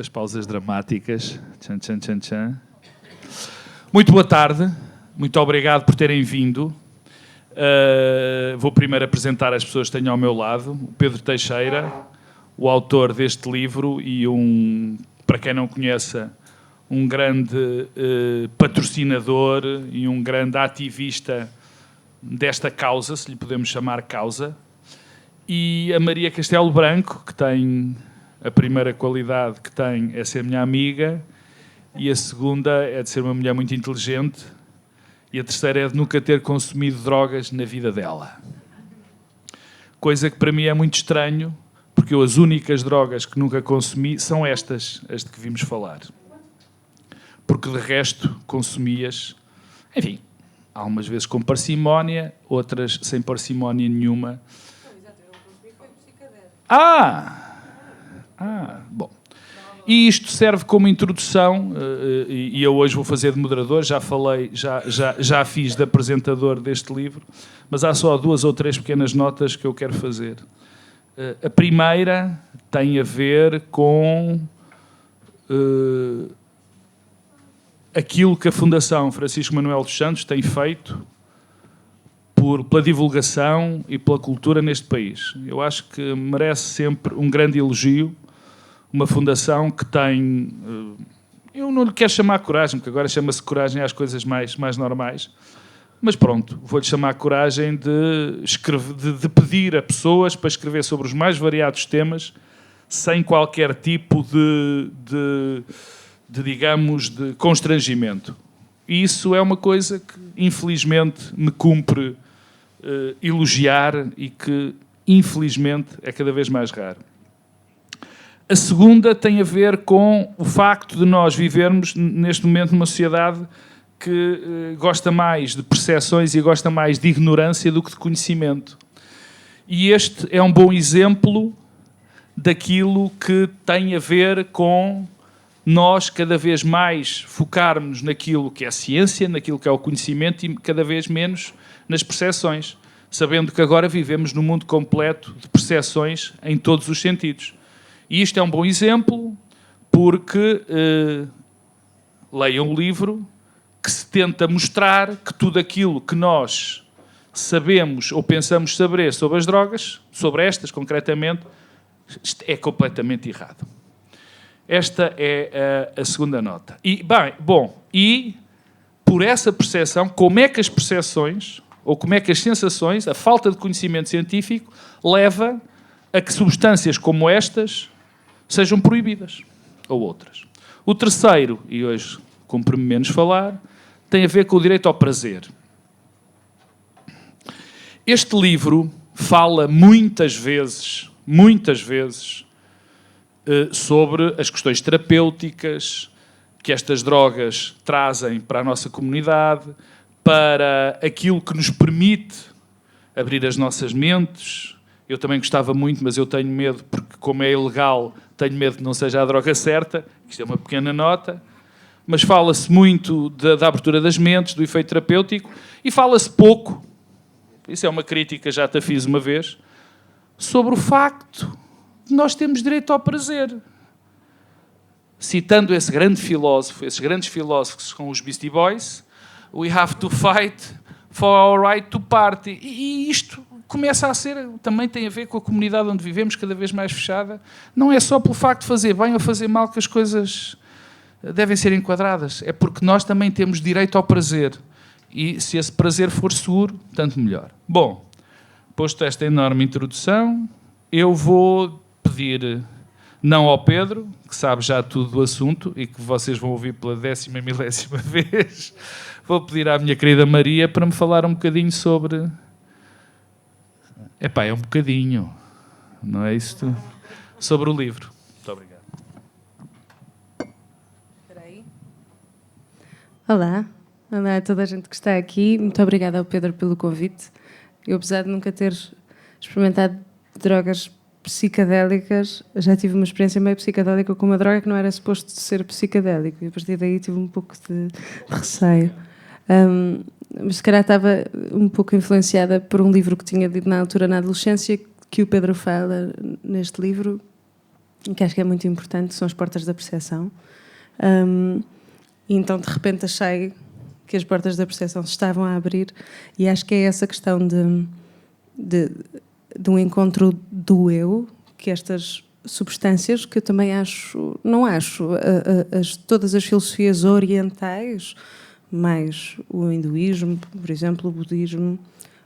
As pausas dramáticas. Tchan, tchan, tchan, tchan. Muito boa tarde. Muito obrigado por terem vindo. Vou primeiro apresentar as pessoas que tenho ao meu lado. O Pedro Teixeira, o autor deste livro e para quem não conheça, um grande patrocinador e um grande ativista desta causa, se lhe podemos chamar causa. E a Maria Castelo Branco, que tem... A primeira qualidade que tem é ser minha amiga, e a segunda é de ser uma mulher muito inteligente, e a terceira é de nunca ter consumido drogas na vida dela. Coisa que para mim é muito estranho, porque as únicas drogas que nunca consumi são estas, as de que vimos falar. Porque de resto consumias, enfim, algumas vezes com parcimónia, outras sem parcimónia nenhuma. Bom. E isto serve como introdução, e eu hoje vou fazer de moderador, já falei, já fiz de apresentador deste livro, mas há só 2 ou 3 pequenas notas que eu quero fazer. A primeira tem a ver com aquilo que a Fundação Francisco Manuel dos Santos tem feito pela divulgação e pela cultura neste país. Eu acho que merece sempre um grande elogio. Uma fundação que tem... Eu não lhe quero chamar coragem, porque agora chama-se coragem às coisas mais normais. Mas pronto, vou-lhe chamar coragem de pedir a pessoas para escrever sobre os mais variados temas sem qualquer tipo digamos, de constrangimento. E isso é uma coisa que, infelizmente, me cumpre elogiar e que, infelizmente, é cada vez mais raro. A segunda tem a ver com o facto de nós vivermos, neste momento, numa sociedade que gosta mais de percepções e gosta mais de ignorância do que de conhecimento. E este é um bom exemplo daquilo que tem a ver com nós cada vez mais focarmos naquilo que é a ciência, naquilo que é o conhecimento e cada vez menos nas percepções, sabendo que agora vivemos num mundo completo de percepções em todos os sentidos. E isto é um bom exemplo porque leiam um livro que se tenta mostrar que tudo aquilo que nós sabemos ou pensamos saber sobre as drogas, sobre estas concretamente, é completamente errado. Esta é a segunda nota. E por essa percepção, como é que as percepções, ou como é que as sensações, a falta de conhecimento científico, leva a que substâncias como estas sejam proibidas, ou outras. O terceiro, e hoje cumpre-me menos falar, tem a ver com o direito ao prazer. Este livro fala muitas vezes, sobre as questões terapêuticas que estas drogas trazem para a nossa comunidade, para aquilo que nos permite abrir as nossas mentes. Eu também gostava muito, mas eu tenho medo, porque como é ilegal, tenho medo que não seja a droga certa. Isto é uma pequena nota. Mas fala-se muito da abertura das mentes, do efeito terapêutico, e fala-se pouco, isso é uma crítica, já te fiz uma vez, sobre o facto de nós termos direito ao prazer. Citando esse grande filósofo, esses grandes filósofos que são os Beastie Boys, we have to fight for our right to party. E isto começa a ser, também tem a ver com a comunidade onde vivemos, cada vez mais fechada. Não é só pelo facto de fazer bem ou fazer mal que as coisas devem ser enquadradas. É porque nós também temos direito ao prazer. E se esse prazer for seguro, tanto melhor. Bom, posto esta enorme introdução, eu vou pedir, não ao Pedro, que sabe já tudo do assunto e que vocês vão ouvir pela 10ª milésima vez, vou pedir à minha querida Maria para me falar um bocadinho sobre... é um bocadinho, não é isso? Sobre o livro. Muito obrigado. Olá a toda a gente que está aqui. Muito obrigada ao Pedro pelo convite. Eu, apesar de nunca ter experimentado drogas psicadélicas, já tive uma experiência meio psicadélica com uma droga que não era suposto ser psicadélico. E a partir daí tive um pouco de receio. Mas se calhar estava um pouco influenciada por um livro que tinha lido na altura, na adolescência, que o Pedro fala neste livro, que acho que é muito importante, são as portas da percepção. E então, de repente, achei que as portas da percepção se estavam a abrir, e acho que é essa questão de um encontro do eu, que estas substâncias, que eu também não acho, todas as filosofias orientais, mais o hinduísmo, por exemplo, o budismo,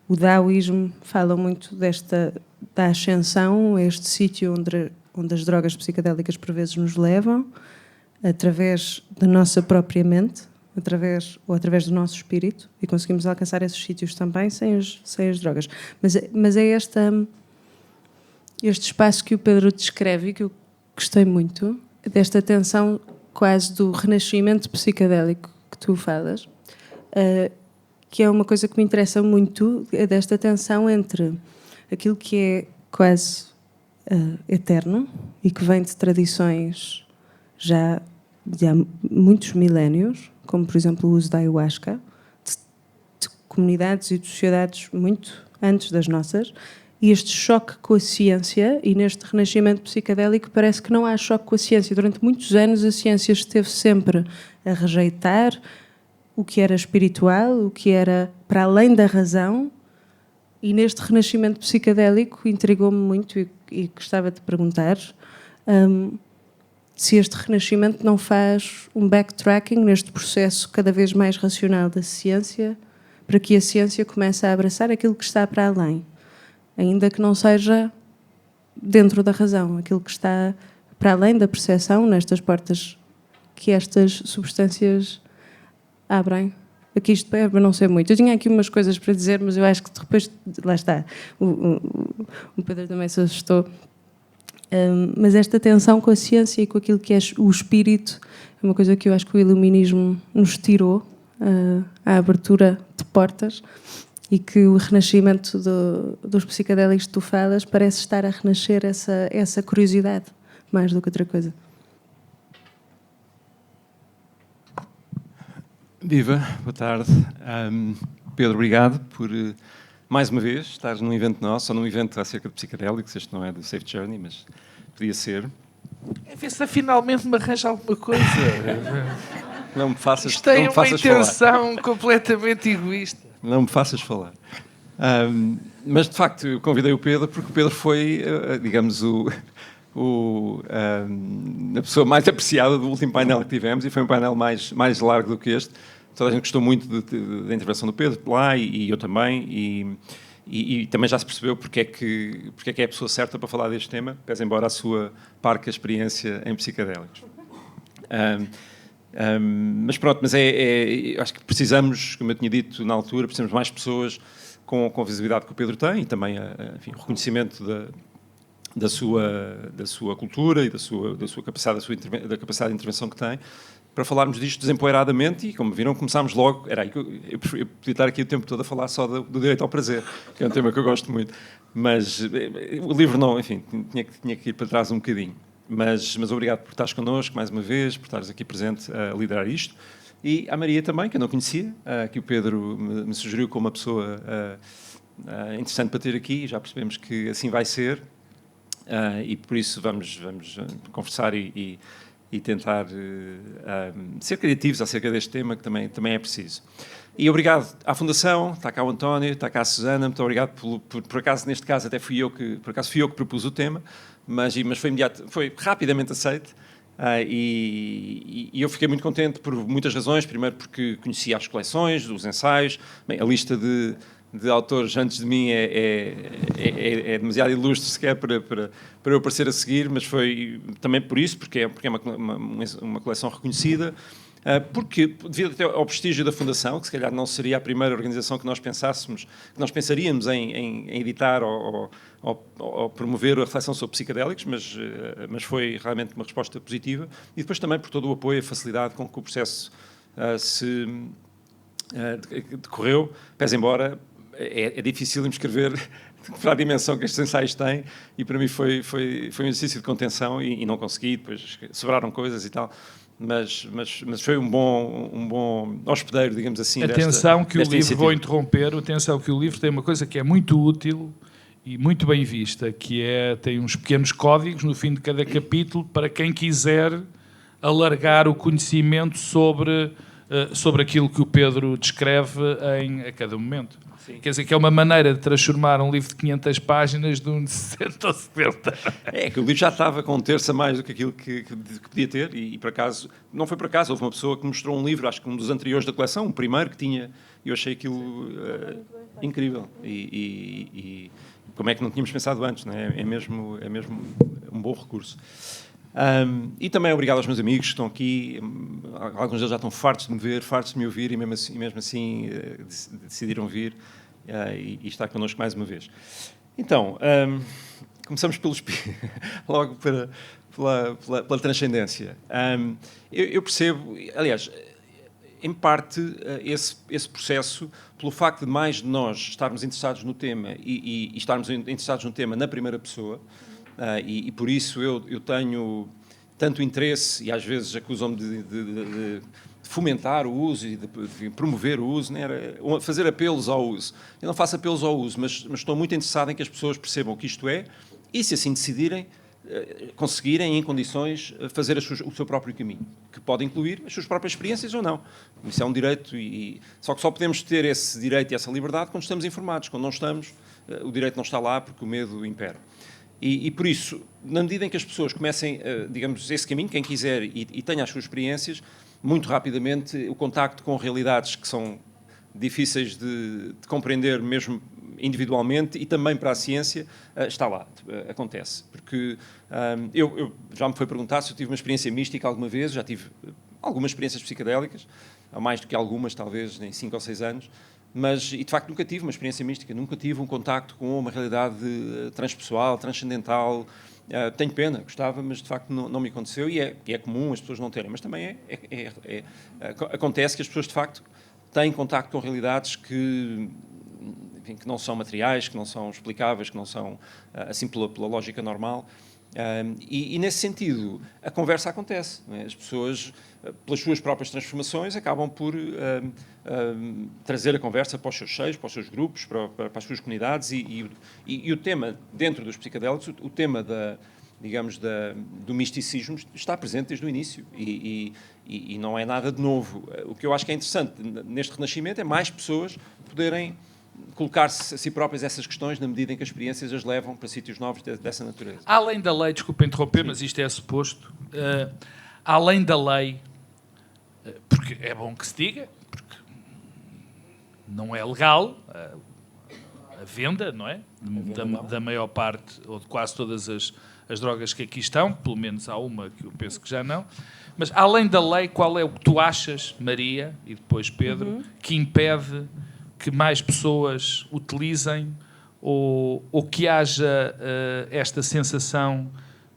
o daoísmo, falam muito da ascensão, este sítio onde as drogas psicodélicas por vezes nos levam, através da nossa própria mente, através do nosso espírito, e conseguimos alcançar esses sítios também sem as drogas. Mas é este espaço que o Pedro descreve e que eu gostei muito, desta tensão quase do renascimento psicodélico que tu falas, que é uma coisa que me interessa muito, desta tensão entre aquilo que é quase eterno e que vem de tradições já de há muitos milénios, como por exemplo o uso da ayahuasca, de comunidades e de sociedades muito antes das nossas, e este choque com a ciência, e neste renascimento psicodélico parece que não há choque com a ciência. Durante muitos anos a ciência esteve sempre a rejeitar o que era espiritual, o que era para além da razão, e neste renascimento psicodélico intrigou-me muito e gostava de perguntar se este renascimento não faz um backtracking neste processo cada vez mais racional da ciência, para que a ciência comece a abraçar aquilo que está para além, ainda que não seja dentro da razão, aquilo que está para além da percepção, nestas portas que estas substâncias abrem. Aqui isto é para não ser muito. Eu tinha aqui umas coisas para dizer, mas eu acho que depois, lá está, o Pedro também se assustou. Mas esta tensão com a ciência e com aquilo que é o espírito é uma coisa que eu acho que o iluminismo nos tirou, a abertura de portas, e que o renascimento dos psicodélicos que tu falas parece estar a renascer essa curiosidade, mais do que outra coisa. Viva, boa tarde. Pedro, obrigado por, mais uma vez, estares num evento nosso, ou num evento acerca de psicodélicos. Este não é do Safe Journey, mas podia ser. É ver se finalmente me arranja alguma coisa. Não me faças Isto tem uma intenção falar. Completamente egoísta. Não me faças falar. Mas, de facto, eu convidei o Pedro porque o Pedro foi, digamos, a pessoa mais apreciada do último painel que tivemos, e foi um painel mais largo do que este. Toda a gente gostou muito da intervenção do Pedro lá, e eu também, e também já se percebeu porque é que é a pessoa certa para falar deste tema, pese embora a sua parca experiência em psicodélicos. Mas pronto, acho que precisamos, como eu tinha dito na altura, precisamos de mais pessoas com a visibilidade que o Pedro tem, e também enfim, o reconhecimento da sua cultura e da sua capacidade, da capacidade de intervenção que tem, para falarmos disto desempoeiradamente. E, como viram, começámos logo. Era aí que eu podia estar aqui o tempo todo a falar só do direito ao prazer, que é um tema que eu gosto muito. Mas o livro não, enfim, tinha que ir para trás um bocadinho. Mas obrigado por estares connosco mais uma vez, por estares aqui presente a liderar isto. E à Maria também, que eu não conhecia, que o Pedro me sugeriu como uma pessoa interessante para ter aqui. Já percebemos que assim vai ser. E por isso vamos conversar e tentar ser criativos acerca deste tema, que também é preciso. E obrigado à Fundação, está cá o António, está cá a Susana, muito obrigado por acaso, neste caso, até fui eu que propus o tema, mas foi rapidamente aceito. E eu fiquei muito contente por muitas razões. Primeiro porque conhecia as coleções, os ensaios, bem, a lista de autores antes de mim é demasiado ilustre sequer para eu aparecer a seguir, mas foi também por isso, porque é uma coleção reconhecida, porque devido até ao prestígio da Fundação, que se calhar não seria a primeira organização que nós pensaríamos em editar ou promover a reflexão sobre psicodélicos, mas foi realmente uma resposta positiva, e depois também por todo o apoio e a facilidade com que o processo decorreu, pese embora é difícil me escrever para a dimensão que estes ensaios têm, e para mim foi um exercício de contenção, e não consegui, depois sobraram coisas e tal, mas foi um bom hospedeiro, digamos assim. Atenção que o livro, vou interromper, atenção que o livro tem uma coisa que é muito útil e muito bem vista, que tem uns pequenos códigos no fim de cada capítulo para quem quiser alargar o conhecimento sobre aquilo que o Pedro descreve a cada momento. Sim. Quer dizer, que é uma maneira de transformar um livro de 500 páginas de um de 60 ou 70. É, que o livro já estava com um terço a mais do que aquilo que podia ter, e por acaso, não foi por acaso, houve uma pessoa que mostrou um livro, acho que um dos anteriores da coleção, um primeiro que tinha, e eu achei aquilo incrível. E como é que não tínhamos pensado antes, não é? É mesmo um bom recurso. E também obrigado aos meus amigos que estão aqui. Alguns deles já estão fartos de me ver, fartos de me ouvir, e mesmo assim decidiram vir e estar connosco mais uma vez. Então, começamos logo pela transcendência. Eu percebo, aliás, em parte, esse processo, pelo facto de mais de nós estarmos interessados no tema e estarmos interessados no tema na primeira pessoa, e por isso eu tenho tanto interesse, e às vezes acusam-me de fomentar o uso e de promover o uso, né? Fazer apelos ao uso. Eu não faço apelos ao uso, mas estou muito interessado em que as pessoas percebam o que isto é e, se assim decidirem, conseguirem, em condições, fazer o seu próprio caminho, que pode incluir as suas próprias experiências ou não. Isso é um direito, só que só podemos ter esse direito e essa liberdade quando estamos informados. Quando não estamos, o direito não está lá porque o medo impera. E por isso, na medida em que as pessoas comecem, digamos, esse caminho, quem quiser e tenha as suas experiências, muito rapidamente o contacto com realidades que são difíceis de compreender mesmo individualmente e também para a ciência, está lá, acontece. Porque eu já me foi perguntado se eu tive uma experiência mística alguma vez, já tive algumas experiências psicodélicas, há mais do que algumas, talvez, em 5 ou 6 anos, e de facto nunca tive uma experiência mística, nunca tive um contacto com uma realidade transpessoal, transcendental. Tenho pena, gostava, mas de facto não me aconteceu, e é comum as pessoas não terem, mas também acontece que as pessoas de facto têm contacto com realidades que não são materiais, que não são explicáveis, que não são assim pela lógica normal. E nesse sentido, a conversa acontece. Não é? As pessoas, pelas suas próprias transformações, acabam por trazer a conversa para os seus cheios, para os seus grupos, para as suas comunidades. E o tema, dentro dos psicodélicos, o tema do misticismo está presente desde o início. E não é nada de novo. O que eu acho que é interessante neste renascimento é mais pessoas poderem colocar-se a si próprias essas questões na medida em que as experiências as levam para sítios novos dessa natureza. Além da lei, desculpa interromper, sim, mas isto é suposto, além da lei, porque é bom que se diga, porque não é legal a venda, não é? Da maior parte, ou de quase todas as drogas que aqui estão, pelo menos há uma que eu penso que já não, mas além da lei, qual é o que tu achas, Maria, e depois Pedro, que impede que mais pessoas utilizem ou que haja esta sensação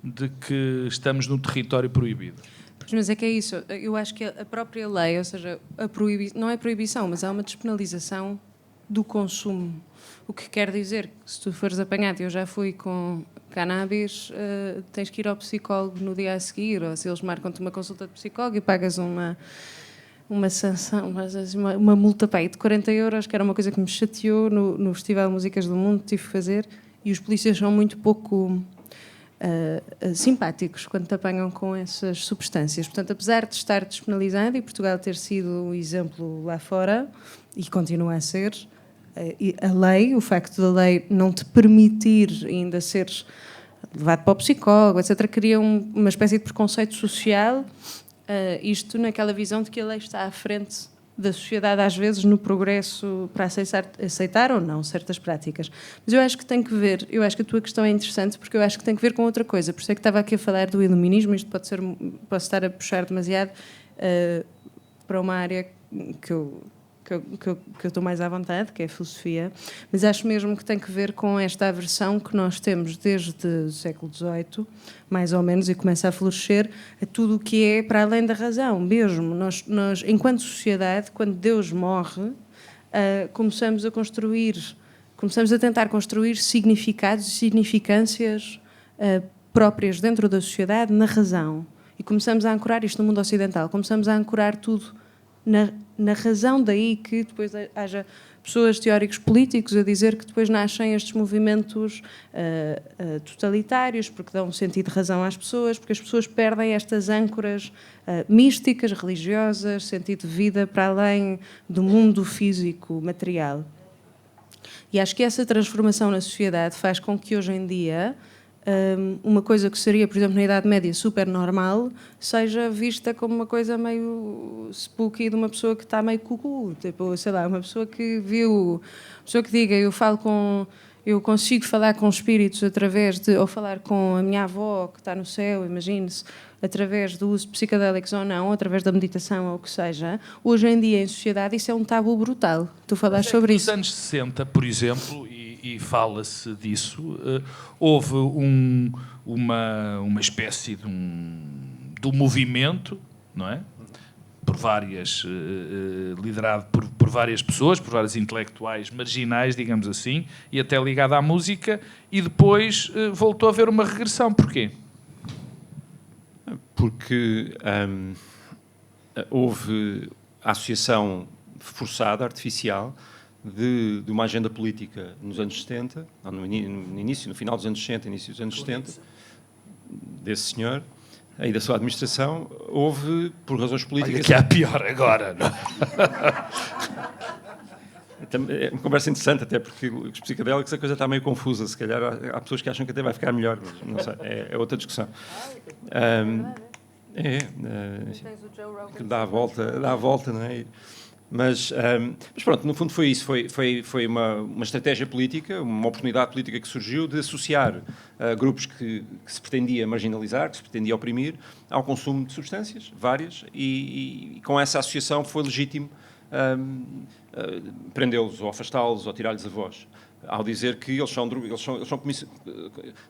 de que estamos num território proibido? Pois, mas é que é isso. Eu acho que a própria lei, ou seja, não é proibição, mas há uma despenalização do consumo. O que quer dizer que se tu fores apanhado, eu já fui com cannabis, tens que ir ao psicólogo no dia a seguir, ou se eles marcam-te uma consulta de psicólogo e pagas uma sanção, uma multa de 40 euros, que era uma coisa que me chateou no Festival de Músicas do Mundo, tive que fazer, e os polícias são muito pouco simpáticos quando te apanham com essas substâncias. Portanto, apesar de estar despenalizado e Portugal ter sido um exemplo lá fora, e continua a ser, a lei, o facto da lei não te permitir ainda seres levado para o psicólogo, etc., cria uma espécie de preconceito social. Isto naquela visão de que a lei está à frente da sociedade, às vezes, no progresso para aceitar ou não certas práticas. Mas eu acho que tem que ver, eu acho que a tua questão é interessante, porque eu acho que tem que ver com outra coisa. Por isso é que estava aqui a falar do iluminismo, isto posso estar a puxar demasiado para uma área que eu estou mais à vontade, que é a filosofia, mas acho mesmo que tem que ver com esta aversão que nós temos desde o século XVIII, mais ou menos, e começa a florescer a tudo o que é para além da razão mesmo. Nós enquanto sociedade, quando Deus morre, começamos a tentar construir significados e significâncias próprias dentro da sociedade na razão. E começamos a ancorar isto no mundo ocidental, começamos a ancorar tudo na razão daí que depois haja pessoas, teóricos políticos, a dizer que depois nascem estes movimentos totalitários, porque dão um sentido de razão às pessoas, porque as pessoas perdem estas âncoras místicas, religiosas, sentido de vida para além do mundo físico, material. E acho que essa transformação na sociedade faz com que hoje em dia uma coisa que seria, por exemplo, na Idade Média super normal, seja vista como uma coisa meio spooky de uma pessoa que está meio cucu, tipo, sei lá, uma pessoa que viu, uma pessoa que diga, eu consigo falar com espíritos através de, ou falar com a minha avó que está no céu, imagine-se, através do uso de psicodélicos ou não, ou através da meditação ou o que seja. Hoje em dia, em sociedade, isso é um tabu brutal. Tu falaste sobre isso. Nos anos 60, por exemplo, e fala-se disso, houve uma espécie de um movimento, não é? Liderado por várias pessoas, por vários intelectuais marginais, digamos assim, e até ligado à música, e depois voltou a haver uma regressão. Porquê? Porque houve a associação forçada, artificial, de uma agenda política nos anos 70, no início, no final dos anos 60, início dos anos 70, desse senhor, e da sua administração, houve, por razões políticas... Olha que há pior agora, não? É uma conversa interessante, até porque os psicodélicos a coisa está meio confusa, se calhar há pessoas que acham que até vai ficar melhor, mas não sei, é outra discussão. Dá a volta, não é? Mas pronto, no fundo foi isso, foi uma estratégia política, uma oportunidade política que surgiu de associar grupos que se pretendia marginalizar, que se pretendia oprimir, ao consumo de substâncias, várias, e com essa associação foi legítimo prendê-los, ou afastá-los, ou tirar-lhes a voz, ao dizer que eles são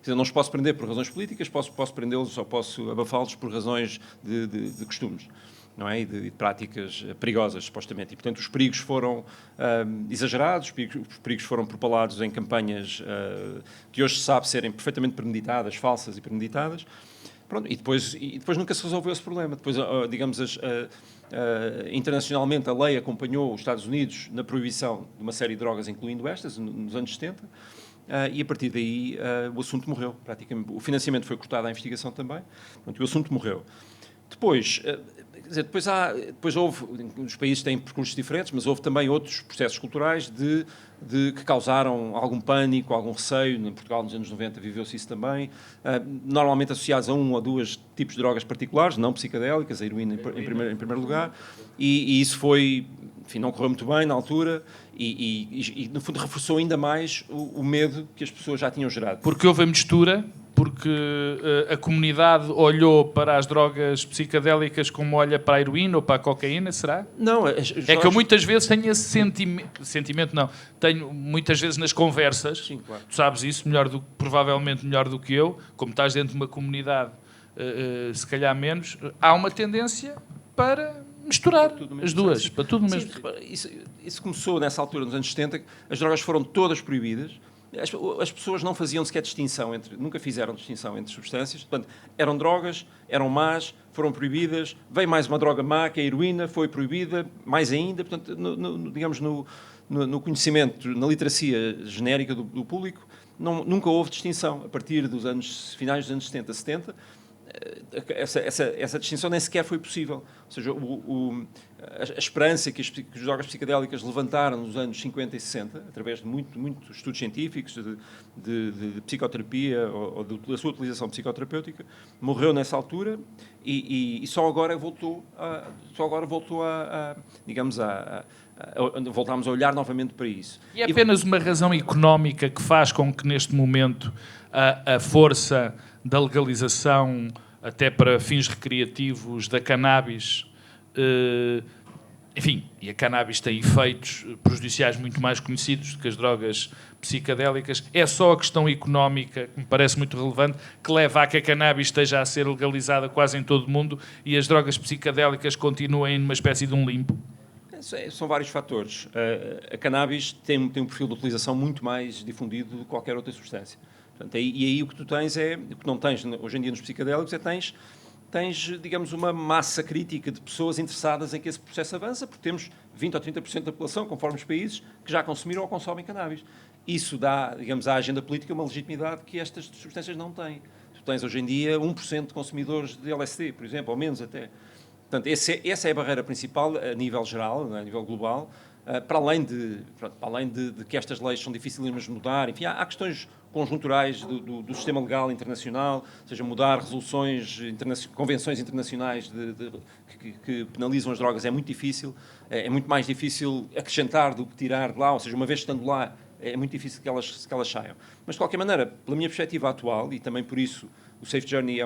não os posso prender por razões políticas, posso prendê-los ou posso abafá-los por razões de costumes. Não é? E de práticas perigosas, supostamente. E, portanto, os perigos foram exagerados, os perigos foram propalados em campanhas que hoje se sabe serem perfeitamente premeditadas, falsas e premeditadas. Pronto, e depois nunca se resolveu esse problema. Depois, digamos, internacionalmente, a lei acompanhou os Estados Unidos na proibição de uma série de drogas, incluindo estas, nos anos 70, e a partir daí o assunto morreu, praticamente. O financiamento foi cortado à investigação também, portanto, o assunto morreu. Depois... Quer dizer, depois houve, os países têm percursos diferentes, mas houve também outros processos culturais que causaram algum pânico, algum receio. Em Portugal, nos anos 90, viveu-se isso também. Normalmente associados a um ou dois tipos de drogas particulares, não psicodélicas, a heroína em primeiro lugar. E isso foi, enfim, não correu muito bem na altura e no fundo, reforçou ainda mais o medo que as pessoas já tinham gerado. Porque houve a mistura... Porque a comunidade olhou para as drogas psicodélicas como olha para a heroína ou para a cocaína, será? Não, é que eu muitas vezes tenho esse sentimento, não. Tenho muitas vezes nas conversas, sim, claro. Tu sabes isso provavelmente melhor do que eu, como estás dentro de uma comunidade, se calhar menos, há uma tendência para misturar as duas, para tudo mesmo. Isso começou nessa altura, nos anos 70, as drogas foram todas proibidas. As pessoas não faziam sequer distinção nunca fizeram distinção entre substâncias, portanto, eram drogas, eram más, foram proibidas, veio mais uma droga má, que é a heroína, foi proibida, mais ainda, portanto, digamos, no conhecimento, na literacia genérica do público, nunca houve distinção. A partir dos finais dos anos 60, 70, essa distinção nem sequer foi possível. Ou seja, a esperança que as drogas psicodélicas levantaram nos anos 50 e 60, através de muitos estudos científicos, de psicoterapia ou da sua utilização psicoterapêutica, morreu nessa altura e só agora voltou voltámos a olhar novamente para isso. E é apenas uma razão económica que faz com que, neste momento, a força da legalização, até para fins recreativos, da cannabis, enfim, e a cannabis tem efeitos prejudiciais muito mais conhecidos do que as drogas psicodélicas, é só a questão económica, que me parece muito relevante, que leva a que a cannabis esteja a ser legalizada quase em todo o mundo e as drogas psicodélicas continuem numa espécie de um limbo? São vários fatores. A cannabis tem um perfil de utilização muito mais difundido do que qualquer outra substância. Portanto, e aí o que tu tens o que não tens hoje em dia nos psicodélicos tens tens, digamos, uma massa crítica de pessoas interessadas em que esse processo avança, porque temos 20 ou 30% da população, conforme os países, que já consumiram ou consomem cannabis. Isso dá, digamos, à agenda política uma legitimidade que estas substâncias não têm. Tu tens hoje em dia 1% de consumidores de LSD, por exemplo, ou menos até. Portanto, essa é a barreira principal a nível geral, a nível global, para além de que estas leis são difíceis de mudar. Enfim, há questões conjunturais do sistema legal internacional, ou seja, mudar resoluções, convenções internacionais que penalizam as drogas é muito difícil, é muito mais difícil acrescentar do que tirar de lá, ou seja, uma vez estando lá, é muito difícil que elas saiam. Mas, de qualquer maneira, pela minha perspectiva atual, e também por isso o Safe Journey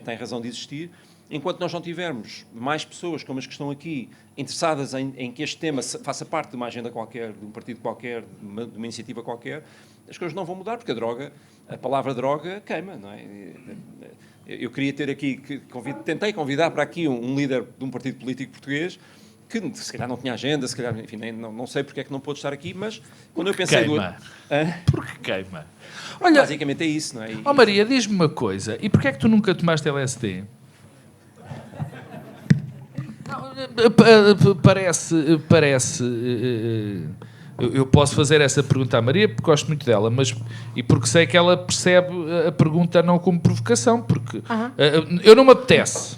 tem razão de existir, enquanto nós não tivermos mais pessoas como as que estão aqui interessadas em que este tema faça parte de uma agenda qualquer, de um partido qualquer, de uma iniciativa qualquer, as coisas não vão mudar, porque a palavra droga queima, não é? Eu queria ter aqui, tentei convidar para aqui um líder de um partido político português que se calhar não tinha agenda, se calhar, enfim, não sei porque é que não pôde estar aqui, mas quando eu pensei... Queima. Porque queima. Olha, basicamente é isso, não é? Maria, diz-me uma coisa, e porquê é que tu nunca tomaste LSD? Parece eu posso fazer essa pergunta à Maria porque gosto muito dela, e porque sei que ela percebe a pergunta não como provocação, porque eu não me apetece,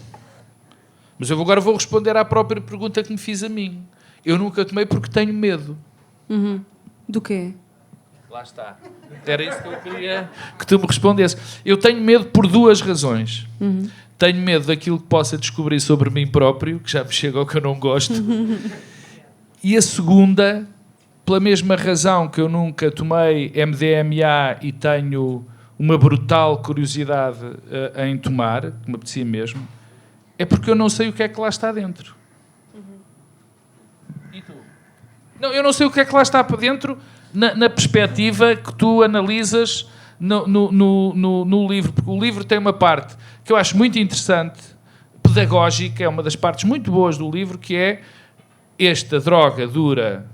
mas eu agora vou responder à própria pergunta que me fiz a mim. Eu nunca tomei porque tenho medo. Do quê? Lá está. Era isso que eu queria que tu me respondesses. Eu tenho medo por duas razões. Tenho medo daquilo que possa descobrir sobre mim próprio, que já me chega ao que eu não gosto. E a segunda, pela mesma razão que eu nunca tomei MDMA e tenho uma brutal curiosidade em tomar, que me apetecia mesmo, é porque eu não sei o que é que lá está dentro. E tu? Não, eu não sei o que é que lá está para dentro na perspectiva que tu analisas no livro, porque o livro tem uma parte que eu acho muito interessante, pedagógica, é uma das partes muito boas do livro, que é esta droga dura,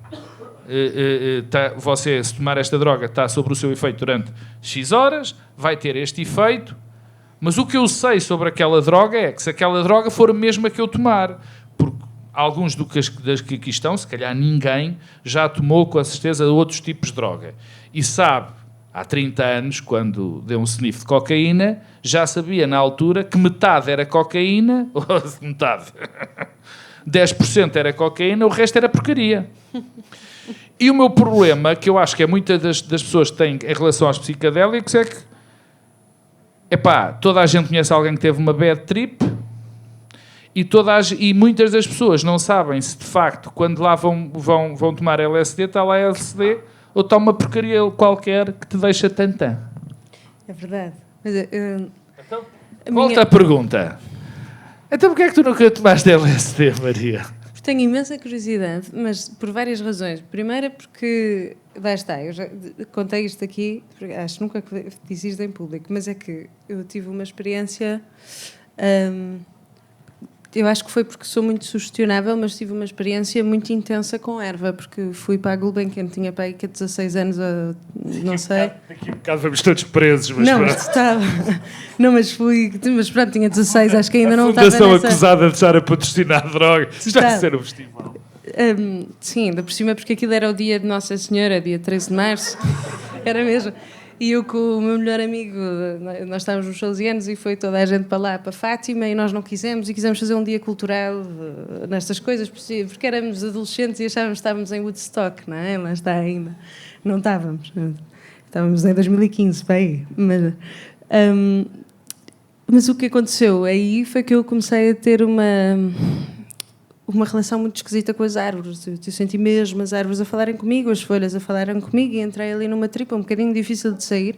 você se tomar esta droga está sobre o seu efeito durante X horas, vai ter este efeito, mas o que eu sei sobre aquela droga é que se aquela droga for a mesma que eu tomar, porque alguns das que aqui estão, se calhar ninguém, já tomou com a certeza outros tipos de droga. E sabe, há 30 anos, quando deu um sniff de cocaína, já sabia na altura que metade era cocaína, ou metade, 10% era cocaína, o resto era porcaria. E o meu problema, que eu acho que é muitas das pessoas têm em relação aos psicadélicos, é que toda a gente conhece alguém que teve uma bad trip, e muitas das pessoas não sabem se de facto, quando lá vão tomar LSD, está lá LSD ou está uma porcaria qualquer que te deixa tantã. É verdade. Mas, então, volta à pergunta. Então porquê é que tu nunca tomaste LSD, Maria? Tenho imensa curiosidade, mas por várias razões. Primeira porque, lá está, eu já contei isto aqui, acho que nunca disse isto em público, mas é que eu tive uma experiência... eu acho que foi porque sou muito sugestionável, mas tive uma experiência muito intensa com erva, porque fui para a Gulbenkian, tinha para aí 16 anos, não sei. Daqui a bocado vamos todos presos, mas não, mas estava. Não, mas pronto, tinha 16, acho que ainda não estava nessa... A fundação acusada de estar a patrocinar droga. Isto vai ser um festival. Sim, ainda por cima, porque aquilo era o dia de Nossa Senhora, dia 13 de março, era mesmo. E eu com o meu melhor amigo, nós estávamos nos 12 anos e foi toda a gente para lá, para Fátima, e nós não quisemos, e quisemos fazer um dia cultural nestas coisas, porque éramos adolescentes e achávamos que estávamos em Woodstock, não é? Lá está ainda. Não estávamos. Estávamos em 2015, para aí. Mas o que aconteceu aí foi que eu comecei a ter uma relação muito esquisita com as árvores. Eu senti mesmo as árvores a falarem comigo, as folhas a falarem comigo, e entrei ali numa tripa um bocadinho difícil de sair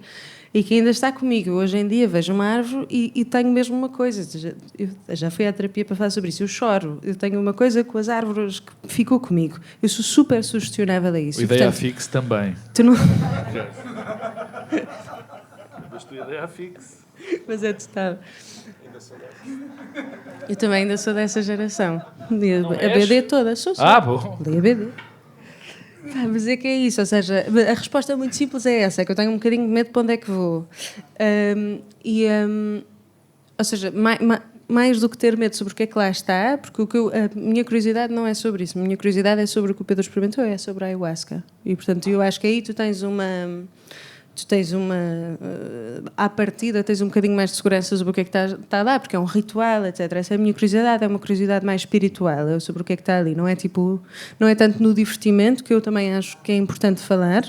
e que ainda está comigo. Hoje em dia vejo uma árvore e tenho mesmo uma coisa. Eu já fui à terapia para falar sobre isso. Eu choro. Eu tenho uma coisa com as árvores que ficou comigo. Eu sou super sugestionável a isso. O Ideia Fixe também. Tu não... Mas tu Ideia Fixe. Mas é total. Eu também ainda sou dessa geração. A BD toda, sou. Bom. Li a BD. Mas é que é isso, ou seja, a resposta muito simples é essa, é que eu tenho um bocadinho de medo de para onde é que vou. Ou seja, mais do que ter medo sobre o que é que lá está, porque a minha curiosidade não é sobre isso. A minha curiosidade é sobre o que o Pedro experimentou, é sobre a ayahuasca. E, portanto, eu acho que aí tu tens uma à partida tens um bocadinho mais de segurança sobre o que é que está a dar, porque é um ritual, etc. Essa é a minha curiosidade, é uma curiosidade mais espiritual, é sobre o que é que está ali. Não é tanto no divertimento, que eu também acho que é importante falar,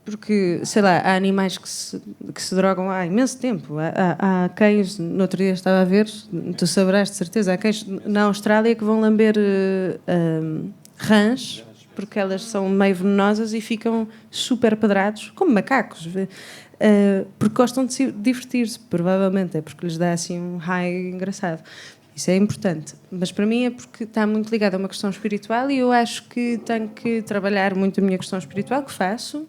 porque, sei lá, há animais que se drogam há imenso tempo. Há cães, no outro dia estava a ver, tu saberás de certeza, há cães na Austrália que vão lamber rãs, porque elas são meio venenosas e ficam super pedrados, como macacos, porque gostam de se divertir-se, provavelmente, é porque lhes dá assim um high engraçado. Isso é importante, mas para mim é porque está muito ligado a uma questão espiritual e eu acho que tenho que trabalhar muito a minha questão espiritual, que faço,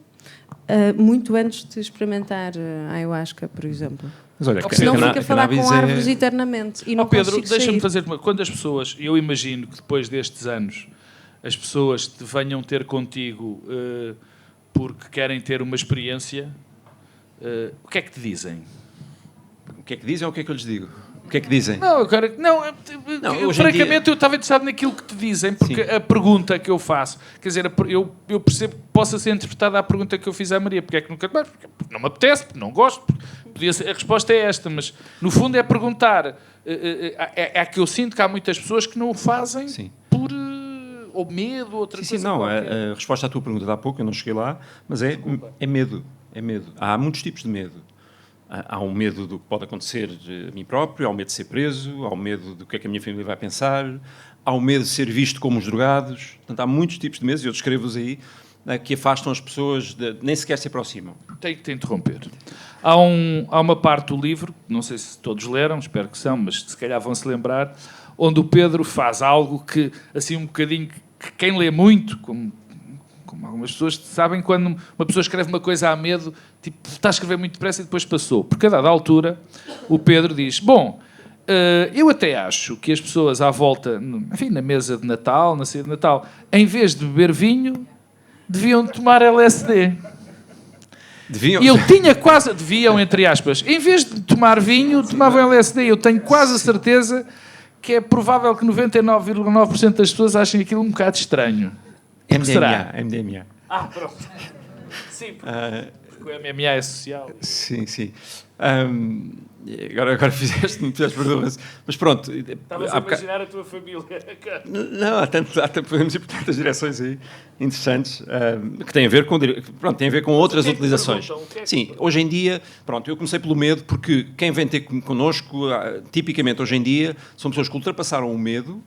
muito antes de experimentar a ayahuasca, por exemplo. Mas olha, senão fica a falar com árvores eternamente e não Pedro, consigo deixa-me sair. fazer quando as pessoas, eu imagino que depois destes anos as pessoas te venham ter contigo porque querem ter uma experiência, o que é que te dizem? O que é que dizem ou o que é que eu lhes digo? O que é que dizem? Não, agora, hoje em francamente dia... eu estava interessado naquilo que te dizem, porque Sim. a pergunta que eu faço, quer dizer, eu percebo que possa ser interpretada a pergunta que eu fiz à Maria, porque é que nunca mais, porque não me apetece, porque não gosto, porque a resposta é esta, mas no fundo é perguntar, é que eu sinto que há muitas pessoas que não o fazem Sim. por ou medo, outra coisa. Não, qualquer. a resposta à tua pergunta de há pouco, eu não cheguei lá, mas é medo. É medo. Há muitos tipos de medo. Há um medo do que pode acontecer a mim próprio, há o medo de ser preso, há o medo do que é que a minha família vai pensar, há o medo de ser visto como os drogados. Portanto, há muitos tipos de medos, e eu descrevo-os aí, que afastam as pessoas, nem sequer se aproximam. Tenho que te interromper. Há uma parte do livro, não sei se todos leram, espero que são, mas se calhar vão-se lembrar, onde o Pedro faz algo que, assim, um bocadinho, que quem lê muito, como algumas pessoas sabem, quando uma pessoa escreve uma coisa a medo, tipo, está a escrever muito depressa e depois passou. Porque a dada altura, o Pedro diz, bom, eu até acho que as pessoas à volta, enfim, na mesa de Natal, na ceia de Natal, em vez de beber vinho, deviam tomar LSD. Deviam? E eu tinha quase... Deviam, entre aspas. Em vez de tomar vinho, tomavam LSD. Eu tenho quase a certeza que é provável que 99,9% das pessoas achem aquilo um bocado estranho. MDMA. Será? MDMA. Pronto. Sim, porque o MMA é social. Sim. Agora fizeste-me perguntas, mas pronto. Estavas a imaginar a tua família. Não, podemos ir por tantas direções aí interessantes que têm a ver com, tem a ver com outras utilizações. Sim, hoje em dia, pronto, eu comecei pelo medo porque quem vem ter connosco, tipicamente hoje em dia, são pessoas que ultrapassaram o medo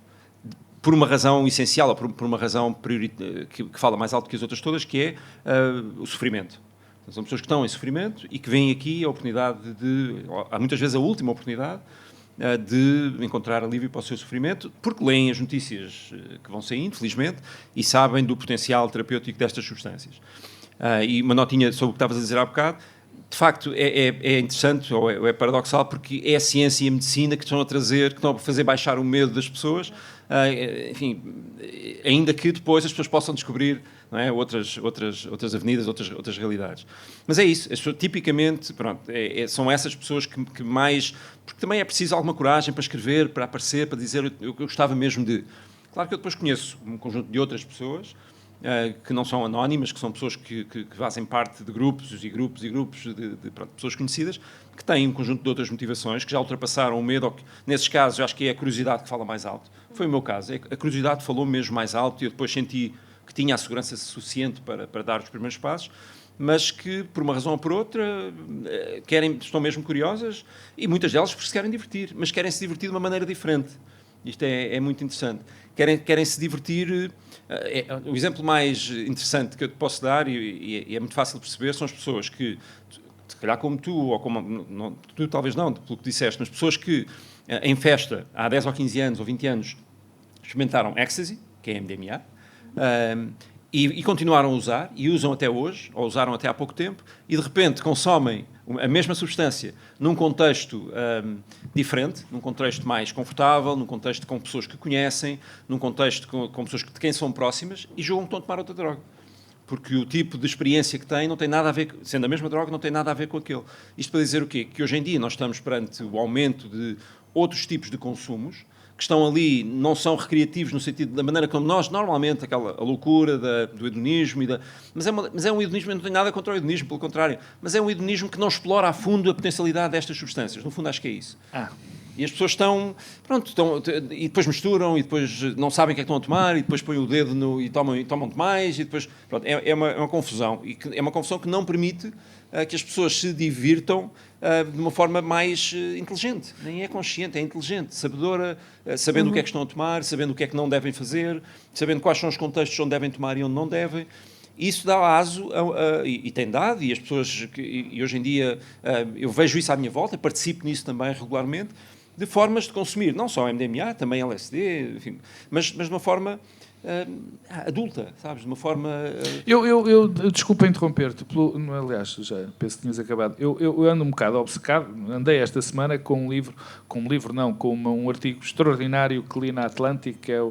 por uma razão essencial, ou por uma razão que fala mais alto que as outras todas, que é o sofrimento. São pessoas que estão em sofrimento e que vêm aqui a oportunidade há muitas vezes a última oportunidade, de encontrar alívio para o seu sofrimento, porque leem as notícias que vão saindo, felizmente, e sabem do potencial terapêutico destas substâncias. E uma notinha sobre o que estavas a dizer há bocado, de facto é interessante, ou é paradoxal, porque é a ciência e a medicina que estão a fazer baixar o medo das pessoas, enfim, ainda que depois as pessoas possam descobrir, não é, outras avenidas, outras realidades. Mas é isso, as pessoas, tipicamente, pronto, são essas pessoas que mais... Porque também é preciso alguma coragem para escrever, para aparecer, para dizer eu gostava mesmo de... Claro que eu depois conheço um conjunto de outras pessoas que não são anónimas, que são pessoas que fazem parte de grupos de pessoas conhecidas, que têm um conjunto de outras motivações, que já ultrapassaram o medo, ou que, nesses casos, eu acho que é a curiosidade que fala mais alto. Foi o meu caso. A curiosidade falou mesmo mais alto e eu depois senti que tinha a segurança suficiente para dar os primeiros passos, mas que, por uma razão ou por outra, estão mesmo curiosas e muitas delas porque se querem divertir, mas querem se divertir de uma maneira diferente. Isto é muito interessante. Querem se divertir... o exemplo mais interessante que eu te posso dar, e é muito fácil de perceber, são as pessoas que, se calhar como tu, ou como... Não, tu talvez não, pelo que disseste, mas pessoas que, em festa, há 10 ou 15 anos ou 20 anos, experimentaram ecstasy, que é MDMA, e continuaram a usar, e usam até hoje, ou usaram até há pouco tempo, e de repente consomem a mesma substância num contexto diferente, num contexto mais confortável, num contexto com pessoas que conhecem, num contexto com pessoas de quem são próximas, e julgam que estão a tomar outra droga. porque o tipo de experiência que tem não tem nada a ver, sendo a mesma droga, não tem nada a ver com aquele. Isto para dizer o quê? Que hoje em dia nós estamos perante o aumento de outros tipos de consumos, que estão ali, não são recreativos no sentido da maneira como nós, normalmente, a loucura do hedonismo, mas é um hedonismo, eu não tenho nada contra o hedonismo, pelo contrário, mas é um hedonismo que não explora a fundo a potencialidade destas substâncias. No fundo, acho que é isso. E as pessoas e depois misturam, e depois não sabem o que é que estão a tomar, e depois põem o dedo e tomam demais, e depois, pronto, é uma confusão. E é uma confusão que não permite que as pessoas se divirtam de uma forma mais inteligente. Nem é consciente, é inteligente, sabedora, sabendo o que é que estão a tomar, sabendo o que é que não devem fazer, sabendo quais são os contextos onde devem tomar e onde não devem. Isso dá aso, e tem dado, e as pessoas, e hoje em dia eu vejo isso à minha volta, participo nisso também regularmente, de formas de consumir, não só MDMA, também LSD, enfim, mas de uma forma adulta, sabes? De uma forma... Eu desculpa interromper-te, aliás, já penso que tinhas acabado. Eu ando um bocado obcecado, andei esta semana com um artigo extraordinário que li na Atlantic, que é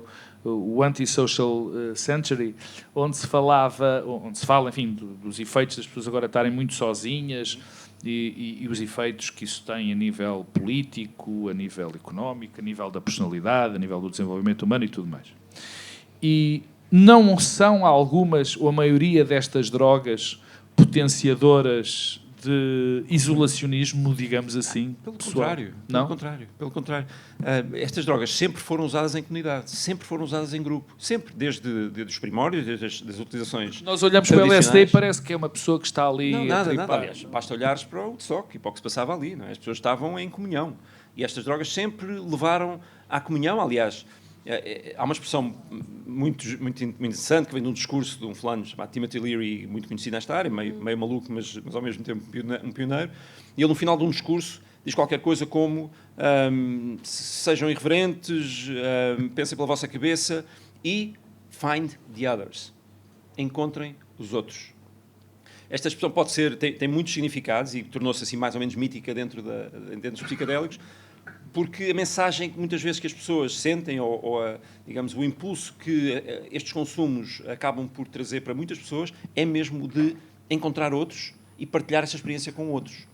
o Anti-Social Century, onde se fala, enfim, dos efeitos das pessoas agora estarem muito sozinhas e os efeitos que isso tem a nível político, a nível económico, a nível da personalidade, a nível do desenvolvimento humano e tudo mais. E não são algumas, ou a maioria destas drogas, potenciadoras de isolacionismo, digamos assim, pelo pessoal? Contrário, não? Pelo contrário. Estas drogas sempre foram usadas em comunidade, sempre foram usadas em grupo, sempre, desde os primórdios, desde as utilizações. Nós olhamos para o LSD e parece que é uma pessoa que está ali não, a tripar. Nada. Aliás, basta olhares para o Woodstock e para o que se passava ali. Não é? As pessoas estavam em comunhão. E estas drogas sempre levaram à comunhão. Aliás, há uma expressão muito interessante que vem de um discurso de um fulano chamado Timothy Leary, muito conhecido nesta área, meio maluco, mas ao mesmo tempo um pioneiro. E ele, no final de um discurso, diz qualquer coisa como sejam irreverentes, pensem pela vossa cabeça e find the others. Encontrem os outros. Esta expressão pode ser, tem muitos significados e tornou-se assim mais ou menos mítica dentro dos psicadélicos, porque a mensagem que muitas vezes que as pessoas sentem, digamos, o impulso que estes consumos acabam por trazer para muitas pessoas, é mesmo de encontrar outros e partilhar essa experiência com outros.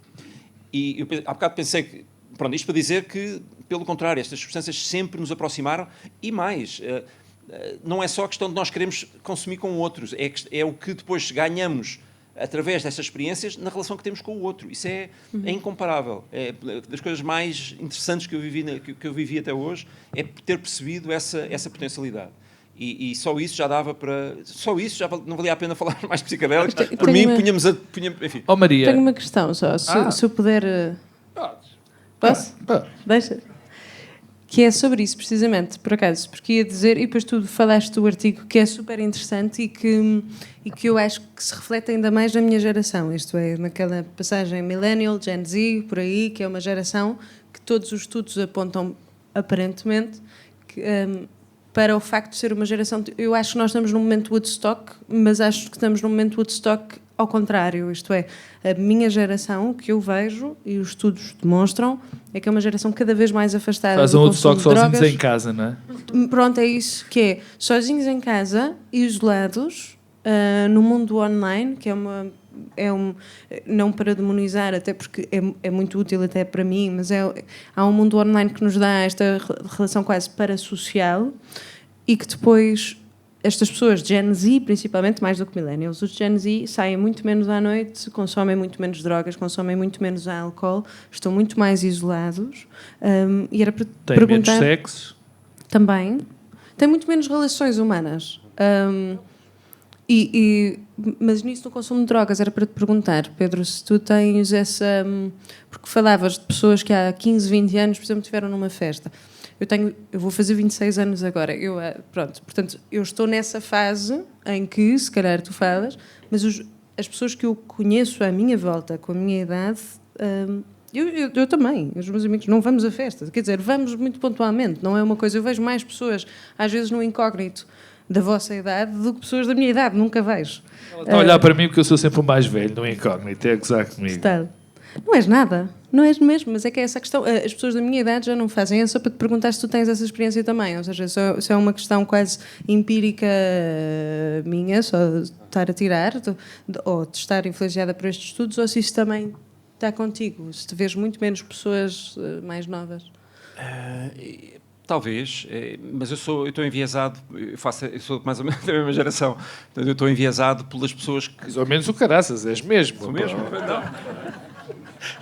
E eu há bocado pensei que, pronto, isto para dizer que, pelo contrário, estas substâncias sempre nos aproximaram e mais, não é só a questão de nós queremos consumir com outros, é o que depois ganhamos através dessas experiências na relação que temos com o outro. Isso é incomparável. É das coisas mais interessantes que eu vivi até hoje, é ter percebido essa potencialidade. E só isso já dava para... Só isso já não valia a pena falar mais de psicadélicos. Por mim, punhamos... Enfim. Oh, Maria. Tenho uma questão só. Se eu puder... Posso? Deixa. Que é sobre isso, precisamente, por acaso. Porque ia dizer, e depois tu falaste do artigo, que é super interessante e que eu acho que se reflete ainda mais na minha geração. Isto é, naquela passagem Millennial, Gen Z, por aí, que é uma geração que todos os estudos apontam, aparentemente, que... para o facto de ser uma geração... Eu acho que nós estamos num momento Woodstock, mas acho que estamos num momento Woodstock ao contrário. Isto é, a minha geração, o que eu vejo, e os estudos demonstram, é que é uma geração cada vez mais afastada Faz um do consumo Woodstock de drogas. sozinhos em casa, não é? Pronto, é isso que é. Sozinhos em casa, isolados, no mundo online, que não para demonizar, até porque é muito útil até para mim, mas há um mundo online que nos dá esta relação quase parasocial e que depois estas pessoas, Gen Z principalmente, mais do que Millennials, os Gen Z saem muito menos à noite, consomem muito menos drogas, consomem muito menos álcool, estão muito mais isolados. E era para Tem perguntar... menos sexo. Também. Tem muito menos relações humanas. Mas nisso, no consumo de drogas, era para te perguntar, Pedro, se tu tens essa... Porque falavas de pessoas que há 15, 20 anos, por exemplo, estiveram numa festa. Eu vou fazer 26 anos agora. Portanto, eu estou nessa fase em que, se calhar tu falas, mas as pessoas que eu conheço à minha volta, com a minha idade... Eu também, os meus amigos, não vamos a festas. Quer dizer, vamos muito pontualmente, não é uma coisa... Eu vejo mais pessoas, às vezes, no incógnito da vossa idade do que pessoas da minha idade, nunca vejo. Ela está a olhar para mim porque eu sou sempre o mais velho, no incógnito, é gozar comigo. Está. Não és nada, não és mesmo, mas é que é essa a questão. As pessoas da minha idade já não fazem, é só para te perguntar se tu tens essa experiência também, ou seja, se é uma questão quase empírica minha, só de estar a tirar, ou de estar influenciada por estes estudos, ou se isso também está contigo, se te vês muito menos pessoas mais novas. Talvez, mas eu estou enviesado, eu sou mais ou menos da mesma geração, então eu estou enviesado pelas pessoas que... Mais ou menos o caraças, és mesmo. Sou mesmo?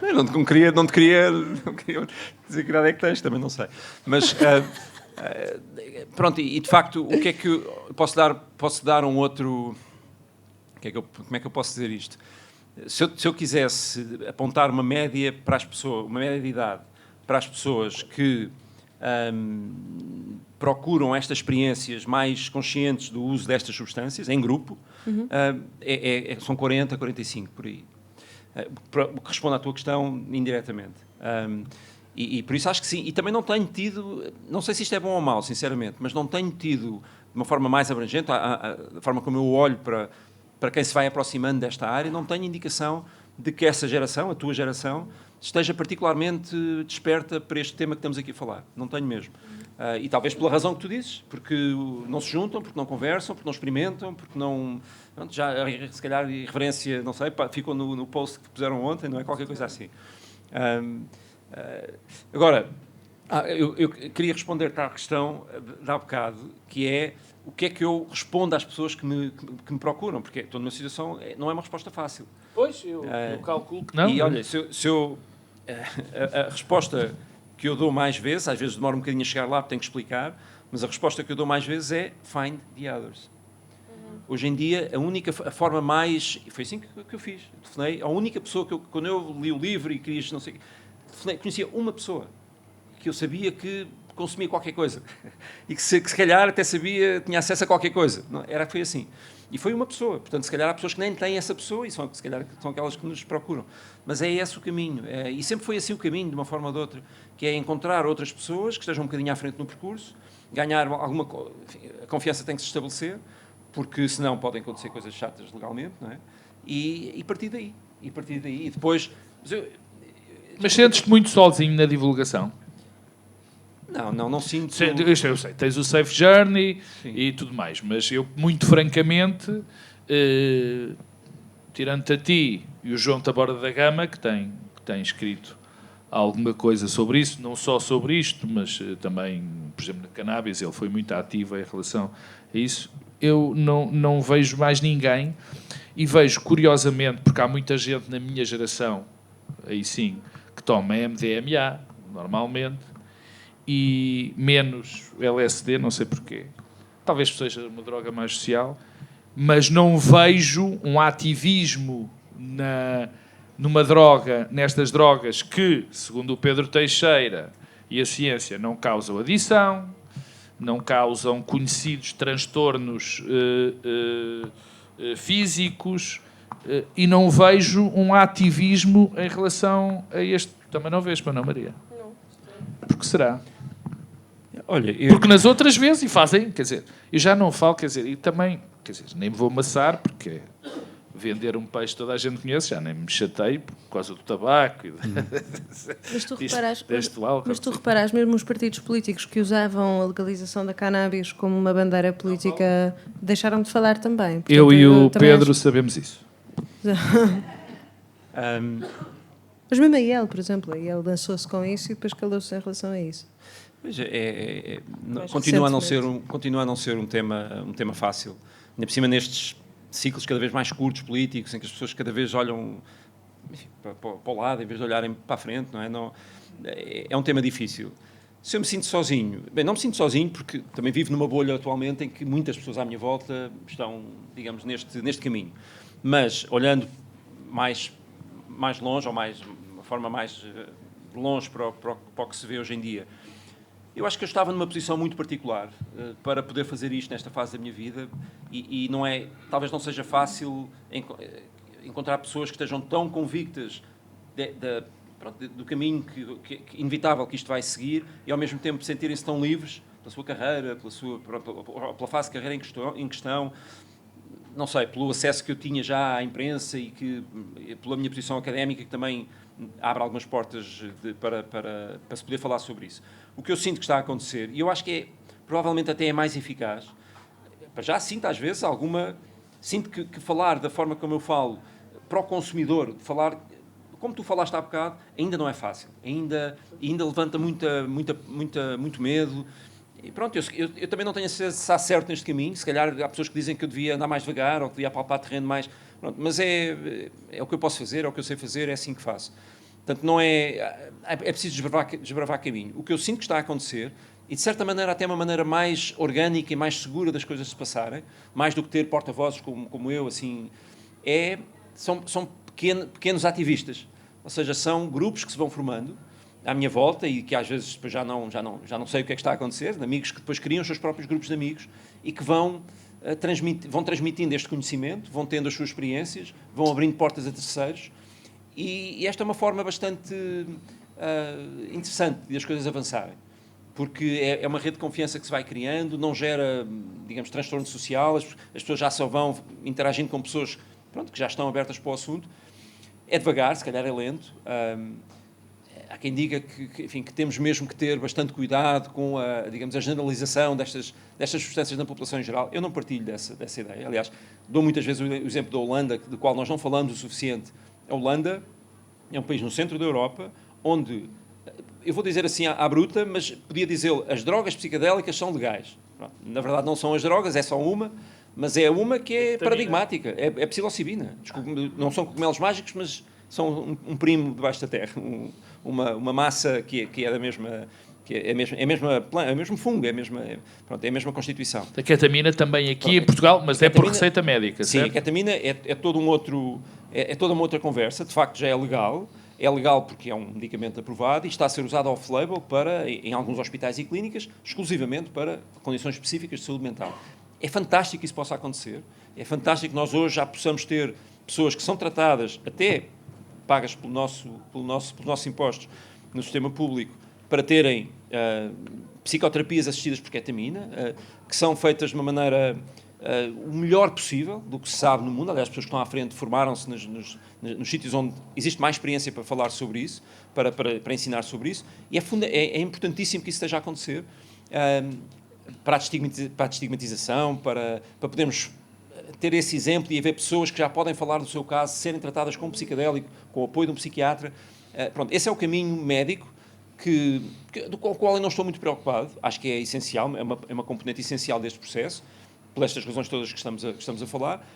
Não te queria dizer que idade é que tens, também não sei. Mas, pronto, e de facto, o que é que eu posso dar um outro... Como é que eu posso dizer isto? Se eu quisesse apontar uma média para as pessoas, uma média de idade para as pessoas que procuram estas experiências mais conscientes do uso destas substâncias, em grupo, são 40, 45, por aí. O que responde à tua questão indiretamente. E por isso acho que sim. E também não tenho tido, não sei se isto é bom ou mau, sinceramente, mas não tenho tido, de uma forma mais abrangente, da forma como eu olho para quem se vai aproximando desta área, não tenho indicação de que essa geração, a tua geração, esteja particularmente desperta para este tema que estamos aqui a falar. Não tenho mesmo. E talvez pela razão que tu dizes, porque não se juntam, porque não conversam, porque não experimentam, porque não... Pronto, já, se calhar, irreverência, não sei, ficou no post que puseram ontem, não é? Qualquer coisa assim. Agora, eu queria responder-te à questão de há bocado, que é o que é que eu respondo às pessoas que me procuram, porque estou numa situação, não é uma resposta fácil. Pois, eu calculo que não. E olha, a resposta que eu dou mais vezes, às vezes demora um bocadinho a chegar lá, porque tenho que explicar, mas a resposta que eu dou mais vezes é find the others. Hoje em dia, a forma mais... Foi assim que eu fiz. Telefonei a única pessoa que quando eu li o livro e queria, não sei, conhecia uma pessoa que eu sabia que consumia qualquer coisa e que se calhar até sabia, tinha acesso a qualquer coisa. Não, foi assim. E foi uma pessoa. Portanto, se calhar há pessoas que nem têm essa pessoa e se calhar são aquelas que nos procuram. Mas é esse o caminho. E sempre foi assim o caminho, de uma forma ou de outra, que é encontrar outras pessoas que estejam um bocadinho à frente no percurso, ganhar alguma... Enfim, a confiança tem que se estabelecer, porque senão podem acontecer coisas chatas legalmente, não é? E partir daí. E depois... Mas sentes-te muito sozinho na divulgação? Não sinto... Isto eu sei, tens o Safe Journey. Sim. E tudo mais, mas eu, muito francamente, tirando-te a ti e o João Taborda da Gama, que tem escrito alguma coisa sobre isso, não só sobre isto, mas também, por exemplo, na cannabis, ele foi muito ativo em relação a isso, eu não vejo mais ninguém, e vejo, curiosamente, porque há muita gente na minha geração, aí sim, que toma MDMA, normalmente, e menos LSD, não sei porquê. Talvez seja uma droga mais social, mas não vejo um ativismo numa droga, nestas drogas que, segundo o Pedro Teixeira e a ciência, não causam adição, não causam conhecidos transtornos físicos, e não vejo um ativismo em relação a este. Também não vês, não, Maria? Não. Porque será? Olha, porque nas outras vezes, e fazem, quer dizer, eu já não falo, quer dizer, e também, quer dizer, nem me vou amassar, porque vender um peixe toda a gente conhece, já nem me chateio por causa do tabaco. Mas tu reparaste, mesmo os partidos políticos que usavam a legalização da cannabis como uma bandeira política deixaram de falar também. Portanto, eu e o Pedro sabemos isso. Mas mesmo a IEL, por exemplo, a IEL lançou-se com isso e depois calou-se em relação a isso. Continua a não ser um tema fácil. Ainda por cima nestes ciclos cada vez mais curtos políticos, em que as pessoas cada vez olham, enfim, para o lado em vez de olharem para a frente, não é? É um tema difícil. Se eu me sinto sozinho, bem, não me sinto sozinho porque também vivo numa bolha atualmente em que muitas pessoas à minha volta estão, digamos, neste caminho. Mas olhando mais longe, ou de uma forma mais longe para o que se vê hoje em dia, eu acho que eu estava numa posição muito particular para poder fazer isto nesta fase da minha vida e não é, talvez não seja fácil encontrar pessoas que estejam tão convictas do caminho que inevitável que isto vai seguir e ao mesmo tempo sentirem-se tão livres pela sua carreira, pela fase de carreira em questão, não sei, pelo acesso que eu tinha já à imprensa e pela minha posição académica que também abre algumas portas para se poder falar sobre isso. O que eu sinto que está a acontecer, e eu acho que provavelmente até é mais eficaz, já sinto às vezes sinto que falar da forma como eu falo para o consumidor, falar como tu falaste há bocado, ainda não é fácil, ainda levanta muito medo. E pronto, eu também não tenho a certeza se está certo neste caminho. Se calhar há pessoas que dizem que eu devia andar mais devagar ou que devia apalpar terreno mais. Pronto, mas é o que eu posso fazer, é o que eu sei fazer, é assim que faço. Portanto, não é preciso desbravar caminho. O que eu sinto que está a acontecer, e de certa maneira até uma maneira mais orgânica e mais segura das coisas se passarem, mais do que ter porta-vozes como eu, assim, são pequenos ativistas. Ou seja, são grupos que se vão formando à minha volta e que às vezes depois já não sei o que é que está a acontecer, de amigos que depois criam os seus próprios grupos de amigos e que vão transmitindo este conhecimento, vão tendo as suas experiências, vão abrindo portas a terceiros e esta é uma forma bastante interessante de as coisas avançarem, porque é uma rede de confiança que se vai criando, não gera, digamos, transtorno social, as pessoas já só vão interagindo com pessoas, pronto, que já estão abertas para o assunto. É devagar, se calhar é lento. Há quem diga que temos mesmo que ter bastante cuidado com a generalização destas substâncias na população em geral. Eu não partilho dessa ideia. Aliás, dou muitas vezes o exemplo da Holanda, do qual nós não falamos o suficiente. A Holanda é um país no centro da Europa, onde, eu vou dizer assim à bruta, mas podia dizer as drogas psicadélicas são legais. Na verdade não são as drogas, é só uma, mas é uma que é paradigmática. É psilocibina. Desculpe, não são cogumelos mágicos, mas são um primo debaixo da terra. Uma massa que é da mesma... é o mesmo fungo, é a mesma constituição. A ketamina também aqui em Portugal, mas é por receita médica, sim, certo? A ketamina é toda uma outra conversa, de facto já é legal porque é um medicamento aprovado e está a ser usado off-label em alguns hospitais e clínicas, exclusivamente para condições específicas de saúde mental. É fantástico que isso possa acontecer, é fantástico que nós hoje já possamos ter pessoas que são tratadas, até pagas pelos nossos impostos no sistema público, para terem psicoterapias assistidas por ketamina, que são feitas de uma maneira o melhor possível do que se sabe no mundo. Aliás, as pessoas que estão à frente formaram-se nos sítios onde existe mais experiência para falar sobre isso, para ensinar sobre isso, e é importantíssimo que isso esteja a acontecer para a destigmatização, para podermos ter esse exemplo e haver pessoas que já podem falar do seu caso, serem tratadas com um psicodélico, com o apoio de um psiquiatra. Pronto, esse é o caminho médico com o qual eu não estou muito preocupado. Acho que é essencial, é uma componente essencial deste processo, por estas razões todas que estamos a falar.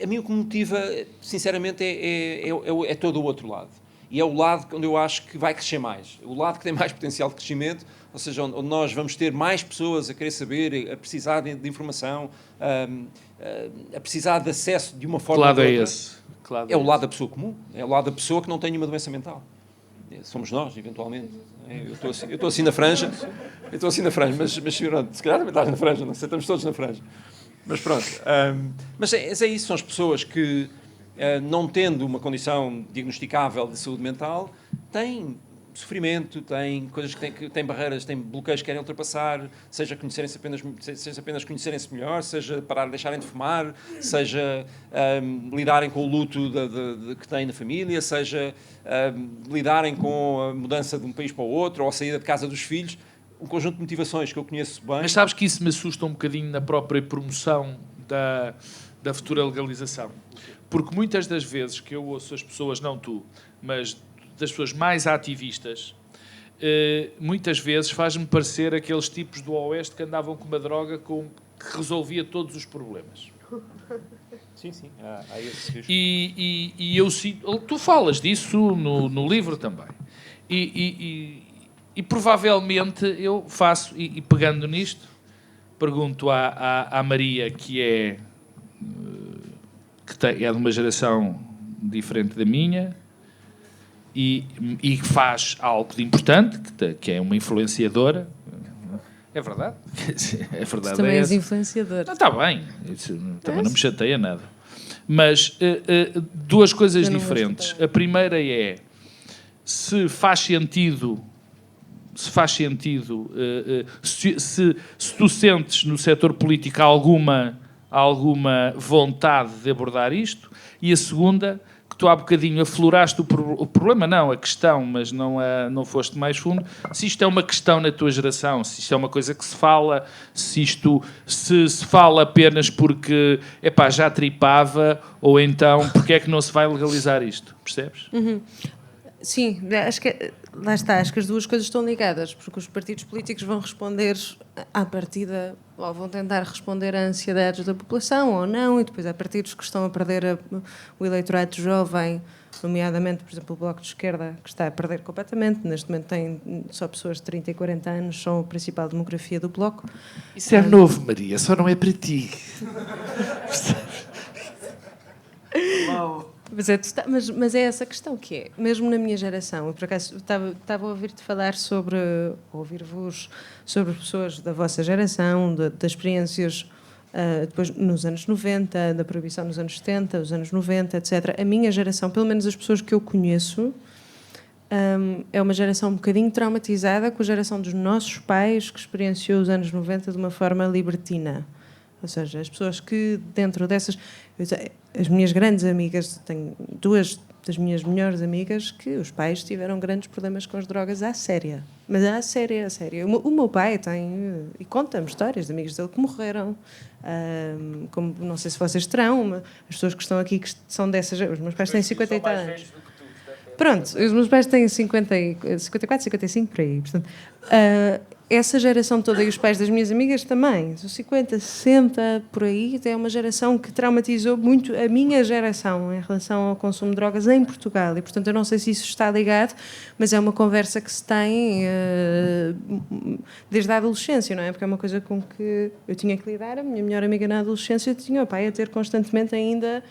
A mim o que me motiva, sinceramente, é todo o outro lado. E é o lado onde eu acho que vai crescer mais. O lado que tem mais potencial de crescimento, ou seja, onde nós vamos ter mais pessoas a querer saber, a precisar de informação, a precisar de acesso de uma forma ou de outra. Que lado é esse? É o lado da pessoa comum. É o lado da pessoa que não tem nenhuma doença mental. Somos nós, eventualmente. Eu estou assim na franja, mas se calhar também estás na franja, não sei, estamos todos na franja. Mas pronto. Mas é isso, são as pessoas que, não tendo uma condição diagnosticável de saúde mental, têm sofrimento, têm coisas que têm barreiras, têm bloqueios que querem ultrapassar, seja apenas conhecerem-se melhor, seja deixarem de fumar, seja lidarem com o luto que têm na família, seja lidarem com a mudança de um país para o outro ou a saída de casa dos filhos. Um conjunto de motivações que eu conheço bem. Mas sabes que isso me assusta um bocadinho na própria promoção da futura legalização. Porque muitas das vezes que eu ouço as pessoas, não tu, mas das pessoas mais ativistas, muitas vezes faz-me parecer aqueles tipos do Oeste que andavam com uma droga que resolvia todos os problemas. Sim, há esse risco. E eu sinto... Tu falas disso no livro também. E provavelmente eu faço, e pegando nisto, pergunto à Maria, que é de uma geração diferente da minha e que faz algo de importante, que é uma influenciadora. É verdade? É verdade. Tu também és influenciador. Está bem, isso também não me chateia nada. Mas duas coisas diferentes. A primeira é se faz sentido, se tu sentes no setor político alguma vontade de abordar isto, e a segunda, que tu há bocadinho afloraste o problema, não, a questão, mas não foste mais fundo, se isto é uma questão na tua geração, se isto é uma coisa que se fala, se isto se fala apenas porque, epá, já tripava, ou então, porque é que não se vai legalizar isto, percebes? Sim, acho que lá está, acho que as duas coisas estão ligadas, porque os partidos políticos vão responder à partida, ou vão tentar responder a ansiedades da população ou não, e depois há partidos que estão a perder o eleitorado jovem, nomeadamente, por exemplo, o Bloco de Esquerda, que está a perder completamente. Neste momento tem só pessoas de 30 e 40 anos, são a principal demografia do Bloco. Isso é novo, Maria, só não é para ti. Mas é essa questão que é, mesmo na minha geração, eu por acaso estava a ouvir-te falar ouvir-vos sobre pessoas da vossa geração, das experiências depois nos anos 90, da proibição nos anos 70, os anos 90, etc. A minha geração, pelo menos as pessoas que eu conheço, é uma geração um bocadinho traumatizada com a geração dos nossos pais, que experienciou os anos 90 de uma forma libertina. Ou seja, as pessoas que dentro dessas... As minhas grandes amigas, tenho duas das minhas melhores amigas que os pais tiveram grandes problemas com as drogas à séria. Mas à séria, à séria. O meu pai tem... E conta-me histórias de amigos dele que morreram. Como, não sei se vocês terão, as pessoas que estão aqui que são dessas... Os meus pais têm 50 e tal anos. Pronto, os meus pais têm 54, 55, por aí. Portanto, essa geração toda, e os pais das minhas amigas também, são 50, 60, por aí, é uma geração que traumatizou muito a minha geração em relação ao consumo de drogas em Portugal. E, portanto, eu não sei se isso está ligado, mas é uma conversa que se tem desde a adolescência, não é? Porque é uma coisa com que eu tinha que lidar. A minha melhor amiga na adolescência tinha o pai a ter constantemente ainda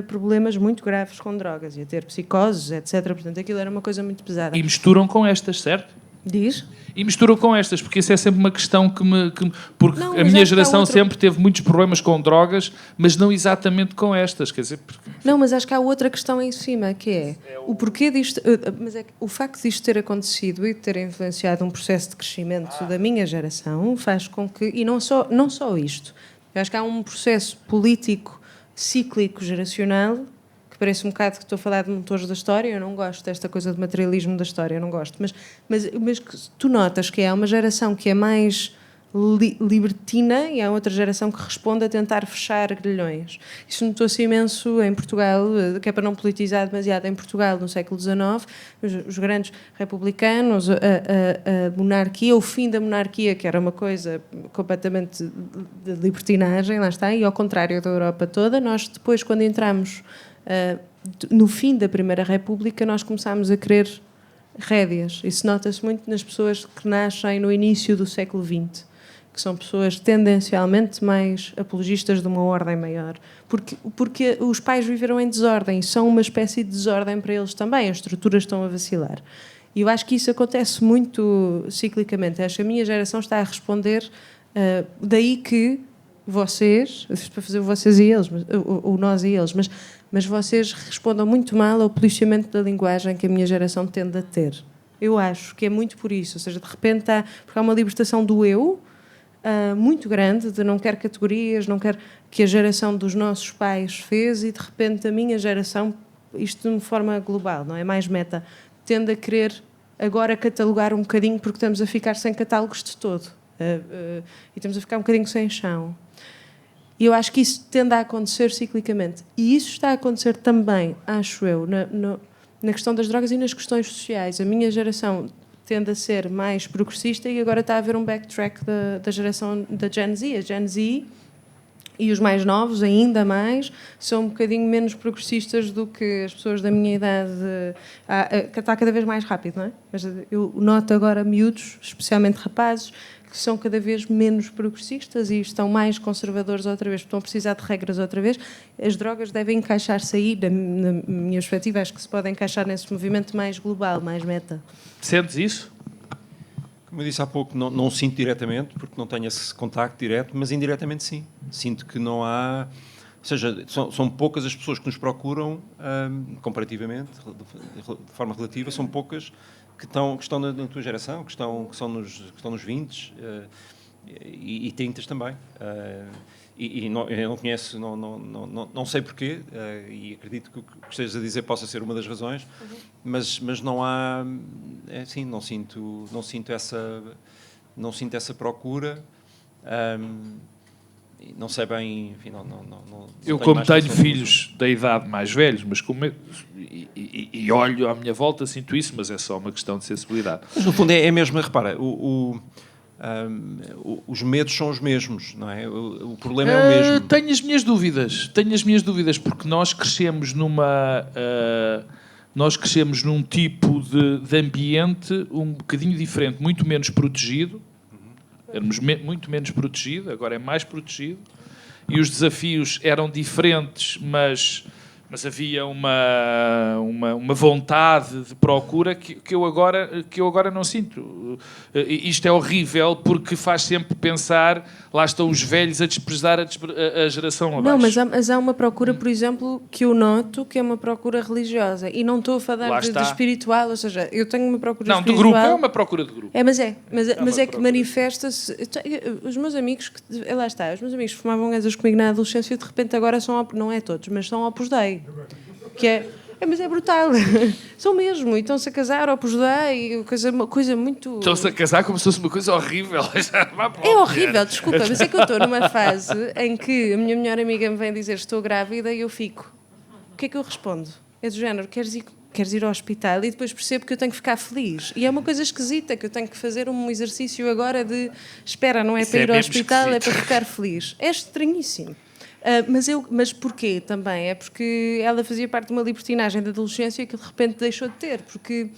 problemas muito graves com drogas e a ter psicoses, etc. Portanto, aquilo era uma coisa muito pesada. E misturam com estas, certo? Diz? E misturam com estas, porque isso é sempre uma questão porque Não, a minha geração sempre teve muitos problemas com drogas, mas não exatamente com estas, quer dizer... Não, mas acho que há outra questão em cima, que é o porquê disto... Mas é que o facto disto ter acontecido e de ter influenciado um processo de crescimento da minha geração faz com que... E não só isto. Eu acho que há um processo político cíclico geracional, que parece um bocado que estou a falar de motores da história, eu não gosto desta coisa de materialismo da história, eu não gosto, mas tu notas que há uma geração que é mais libertina e há outra geração que responde a tentar fechar grilhões. Isso notou-se imenso em Portugal, que é para não politizar demasiado, em Portugal no século XIX, os grandes republicanos, a monarquia, o fim da monarquia, que era uma coisa completamente de libertinagem, lá está, e ao contrário da Europa toda, nós depois, quando entramos no fim da Primeira República, nós começámos a querer rédeas. Isso nota-se muito nas pessoas que nascem no início do século XX, que são pessoas tendencialmente mais apologistas de uma ordem maior. Porque os pais viveram em desordem, são uma espécie de desordem para eles também, as estruturas estão a vacilar. E eu acho que isso acontece muito ciclicamente. Acho que a minha geração está a responder, daí que vocês, para fazer vocês e eles, ou nós e eles, mas vocês respondam muito mal ao policiamento da linguagem que a minha geração tende a ter. Eu acho que é muito por isso, ou seja, de repente porque há uma libertação do eu muito grande, de não quer categorias, não quer que a geração dos nossos pais fez, e de repente a minha geração, isto de uma forma global, não é mais meta, tende a querer agora catalogar um bocadinho, porque estamos a ficar sem catálogos de todo, e estamos a ficar um bocadinho sem chão. E eu acho que isso tende a acontecer ciclicamente. E isso está a acontecer também, acho eu, na questão das drogas e nas questões sociais. A minha geração tende a ser mais progressista e agora está a haver um backtrack da geração da Gen Z. A Gen Z e os mais novos, ainda mais, são um bocadinho menos progressistas do que as pessoas da minha idade. Está cada vez mais rápido, não é? Mas eu noto agora miúdos, especialmente rapazes, que são cada vez menos progressistas e estão mais conservadores outra vez, estão a precisar de regras outra vez. As drogas devem encaixar-se aí, na minha perspectiva, acho que se podem encaixar nesse movimento mais global, mais meta. Sentes isso? Como eu disse há pouco, não sinto diretamente, porque não tenho esse contacto direto, mas indiretamente sim. Sinto que não há... Ou seja, são poucas as pessoas que nos procuram, comparativamente, de forma relativa, são poucas que estão na tua geração, que estão nos 20, e 30 também. Eu não conheço, não sei porquê, e acredito que o que estejas a dizer possa ser uma das razões, mas não há, assim, não sinto essa procura. Não sei bem, enfim, não eu, tenho como mais tenho relação com filhos da idade mais velhos, mas e olho à minha volta, sinto isso, mas é só uma questão de sensibilidade. Mas no fundo é mesmo, repara, os medos são os mesmos, não é? O problema é o mesmo. Tenho as minhas dúvidas, porque nós crescemos num tipo de ambiente um bocadinho diferente, muito menos protegido. Éramos muito menos protegido, agora é mais protegido. E os desafios eram diferentes, mas havia uma vontade de procura que eu agora não sinto. Isto é horrível porque faz sempre pensar, lá estão os velhos a desprezar a geração abaixo. Não, mas há uma procura, por exemplo, que eu noto que é uma procura religiosa. E não estou a falar de espiritual, ou seja, eu tenho uma procura espiritual. Não, de grupo, é uma procura de grupo. Mas é que manifesta-se. Os meus amigos, lá está, os meus amigos que fumavam gansas comigo na adolescência, de repente agora são, não é todos, mas são Opus Dei. Mas é brutal. São mesmo. E estão-se a casar, Opus Dei, uma coisa muito... Estão-se a casar como se fosse uma coisa horrível. É horrível, desculpa, mas é que eu estou numa fase em que a minha melhor amiga me vem dizer estou grávida e eu fico. O que é que eu respondo? É do género, queres ir ao hospital? E depois percebo que eu tenho que ficar feliz. E é uma coisa esquisita, que eu tenho que fazer um exercício agora de espera, não é para ir ao hospital, é para ficar feliz. É estranhíssimo. Mas porquê também? É porque ela fazia parte de uma libertinagem da adolescência que de repente deixou de ter, porque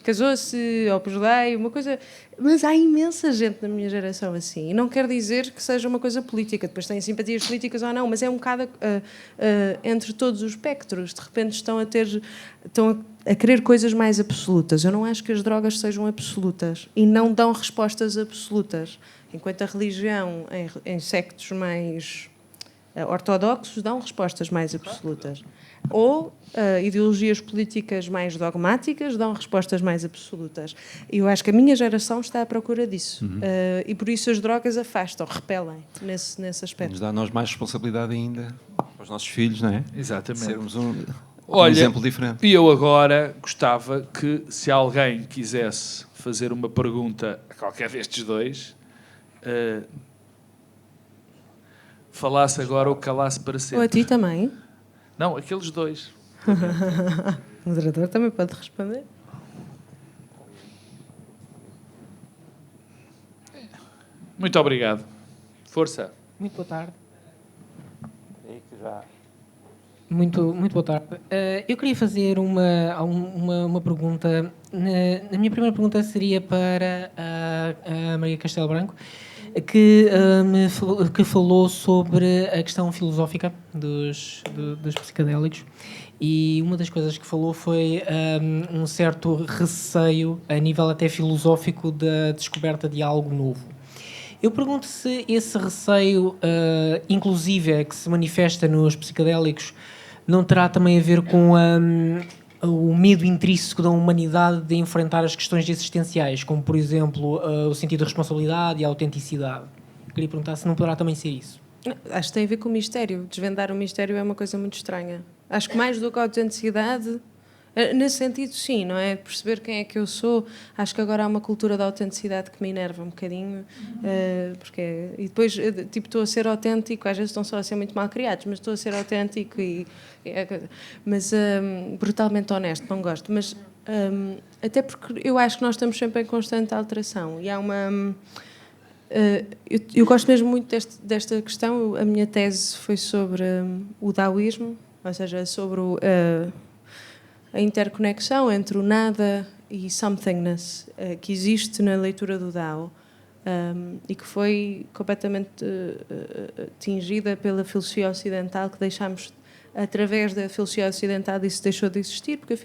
casou-se, Opus Dei, uma coisa... Mas há imensa gente na minha geração assim, e não quer dizer que seja uma coisa política, depois têm simpatias políticas ou não, mas é um bocado entre todos os espectros, de repente estão a querer coisas mais absolutas. Eu não acho que as drogas sejam absolutas e não dão respostas absolutas, enquanto a religião em sectos mais... ortodoxos dão respostas mais absolutas. Ou ideologias políticas mais dogmáticas dão respostas mais absolutas. E eu acho que a minha geração está à procura disso. E por isso as drogas afastam, repelem nesse aspecto. Nos dá a nós mais responsabilidade ainda para os nossos filhos, não é? Exatamente. Sermos um Olha, exemplo diferente. E eu agora gostava que, se alguém quisesse fazer uma pergunta a qualquer destes dois... falasse agora ou calasse para sempre. Ou a ti também? Não, aqueles dois. O moderador também pode responder. Muito obrigado. Força. Muito boa tarde. Muito boa tarde. Eu queria fazer uma pergunta. A minha primeira pergunta seria para a Maria Castelo Branco, que falou sobre a questão filosófica dos psicadélicos, e uma das coisas que falou foi um certo receio a nível até filosófico da descoberta de algo novo. Eu pergunto se esse receio, inclusive, que se manifesta nos psicadélicos, não terá também a ver com o medo intrínseco da humanidade de enfrentar as questões existenciais, como, por exemplo, o sentido de responsabilidade e a autenticidade. Queria perguntar se não poderá também ser isso. Acho que tem a ver com o mistério. Desvendar o mistério é uma coisa muito estranha. Acho que mais do que a autenticidade, nesse sentido, sim, não é? Perceber quem é que eu sou. Acho que agora há uma cultura da autenticidade que me enerva um bocadinho. E depois, tipo, estou a ser autêntico, às vezes estão só a ser muito mal criados, mas estou a ser autêntico mas brutalmente honesto, não gosto. Mas até porque eu acho que nós estamos sempre em constante alteração. E há uma... eu gosto mesmo muito desta questão. A minha tese foi sobre o daoísmo, ou seja, sobre a interconexão entre o nada e somethingness que existe na leitura do Dao, e que foi completamente atingida pela filosofia ocidental, que deixámos, através da filosofia ocidental, isso deixou de existir, porque a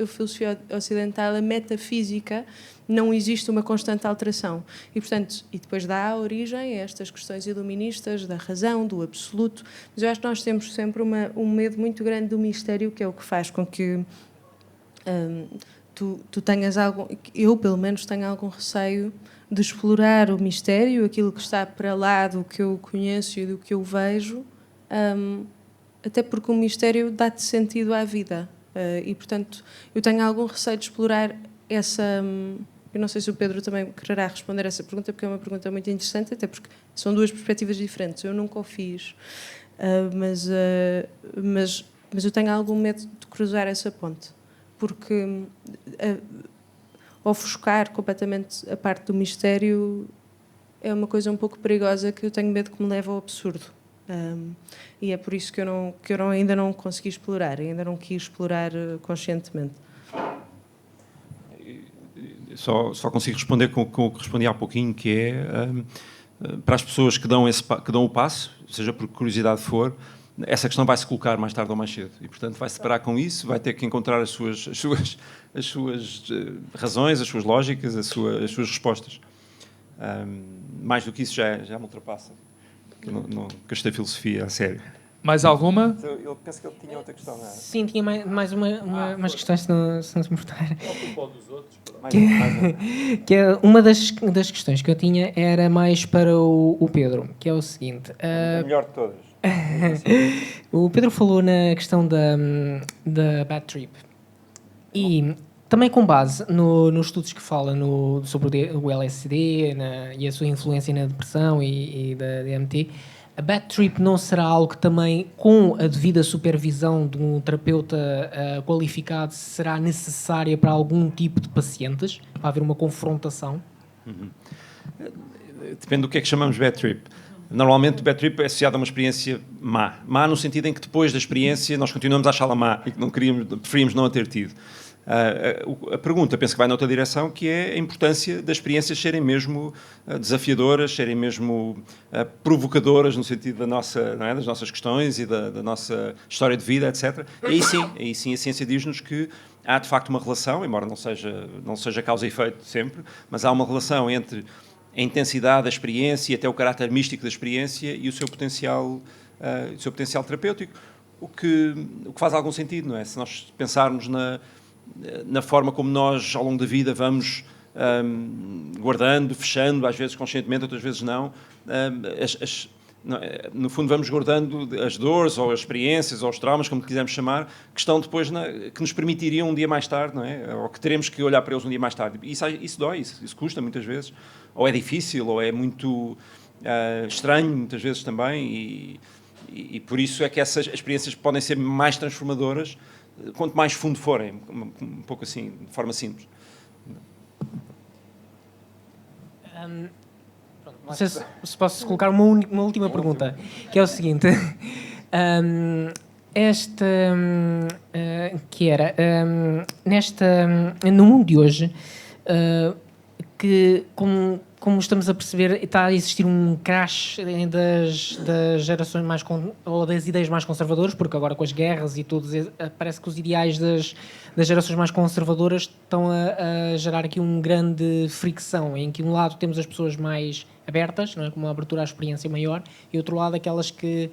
filosofia ocidental, a metafísica, não existe uma constante alteração. E, portanto, depois dá origem a estas questões iluministas da razão, do absoluto. Mas eu acho que nós temos sempre um medo muito grande do mistério, que é o que faz com que tu tenhas algum... Eu, pelo menos, tenho algum receio de explorar o mistério, aquilo que está para lá do que eu conheço e do que eu vejo, até porque o mistério dá-te sentido à vida. E, portanto, eu tenho algum receio de explorar essa... Eu não sei se o Pedro também quererá responder essa pergunta, porque é uma pergunta muito interessante, até porque são duas perspectivas diferentes. Eu nunca o fiz, mas eu tenho algum medo de cruzar essa ponte, porque ofuscar completamente a parte do mistério é uma coisa um pouco perigosa que eu tenho medo que me leve ao absurdo. E é por isso que eu ainda não consegui explorar, ainda não quis explorar conscientemente. Só consigo responder com o que respondi há pouquinho, que é para as pessoas que dão o passo, seja por curiosidade for, essa questão vai se colocar mais tarde ou mais cedo e, portanto, vai se parar com isso, vai ter que encontrar as suas razões, as suas lógicas, as suas respostas. Mais do que isso já me ultrapassa. Não gastei filosofia a sério. Mais alguma? Eu penso que ele tinha outra questão, não é? Sim, tinha mais umas questões, se não se importar. Que é uma das questões que eu tinha era mais para o Pedro, que é o seguinte. A melhor de todas. O Pedro falou na questão da bad trip. E também com base nos estudos que fala sobre o LSD e a sua influência na depressão e da DMT, a bad trip não será algo que também, com a devida supervisão de um terapeuta qualificado, será necessária para algum tipo de pacientes, para haver uma confrontação? Depende do que é que chamamos bad trip. Normalmente o bad trip é associado a uma experiência má. Má no sentido em que depois da experiência nós continuamos a achá-la má e que preferíamos não a ter tido. A pergunta, penso que vai noutra direção, que é a importância das experiências serem mesmo desafiadoras, serem mesmo provocadoras no sentido das nossas questões e da nossa história de vida, etc. E aí sim a ciência diz-nos que há de facto uma relação, embora não seja causa e efeito sempre, mas há uma relação entre a intensidade da experiência e até o caráter místico da experiência e o seu potencial terapêutico, o que faz algum sentido, não é? Se nós pensarmos na forma como nós, ao longo da vida, vamos guardando, fechando, às vezes conscientemente, outras vezes não, no fundo vamos guardando as dores ou as experiências ou os traumas, como quisermos chamar, que estão depois que nos permitiriam um dia mais tarde, não é? Ou que teremos que olhar para eles um dia mais tarde. Isso dói, isso custa muitas vezes, ou é difícil, ou é muito estranho muitas vezes também, e por isso é que essas experiências podem ser mais transformadoras quanto mais fundo forem, um pouco assim, de forma simples. Não sei se posso colocar uma última pergunta, que é o seguinte. No mundo de hoje, que como estamos a perceber, está a existir um crash das gerações ou das ideias mais conservadoras, porque agora com as guerras e tudo, parece que os ideais das gerações mais conservadoras estão a gerar aqui uma grande fricção, em que um lado temos as pessoas mais abertas, não é? Com uma abertura à experiência maior, e outro lado aquelas que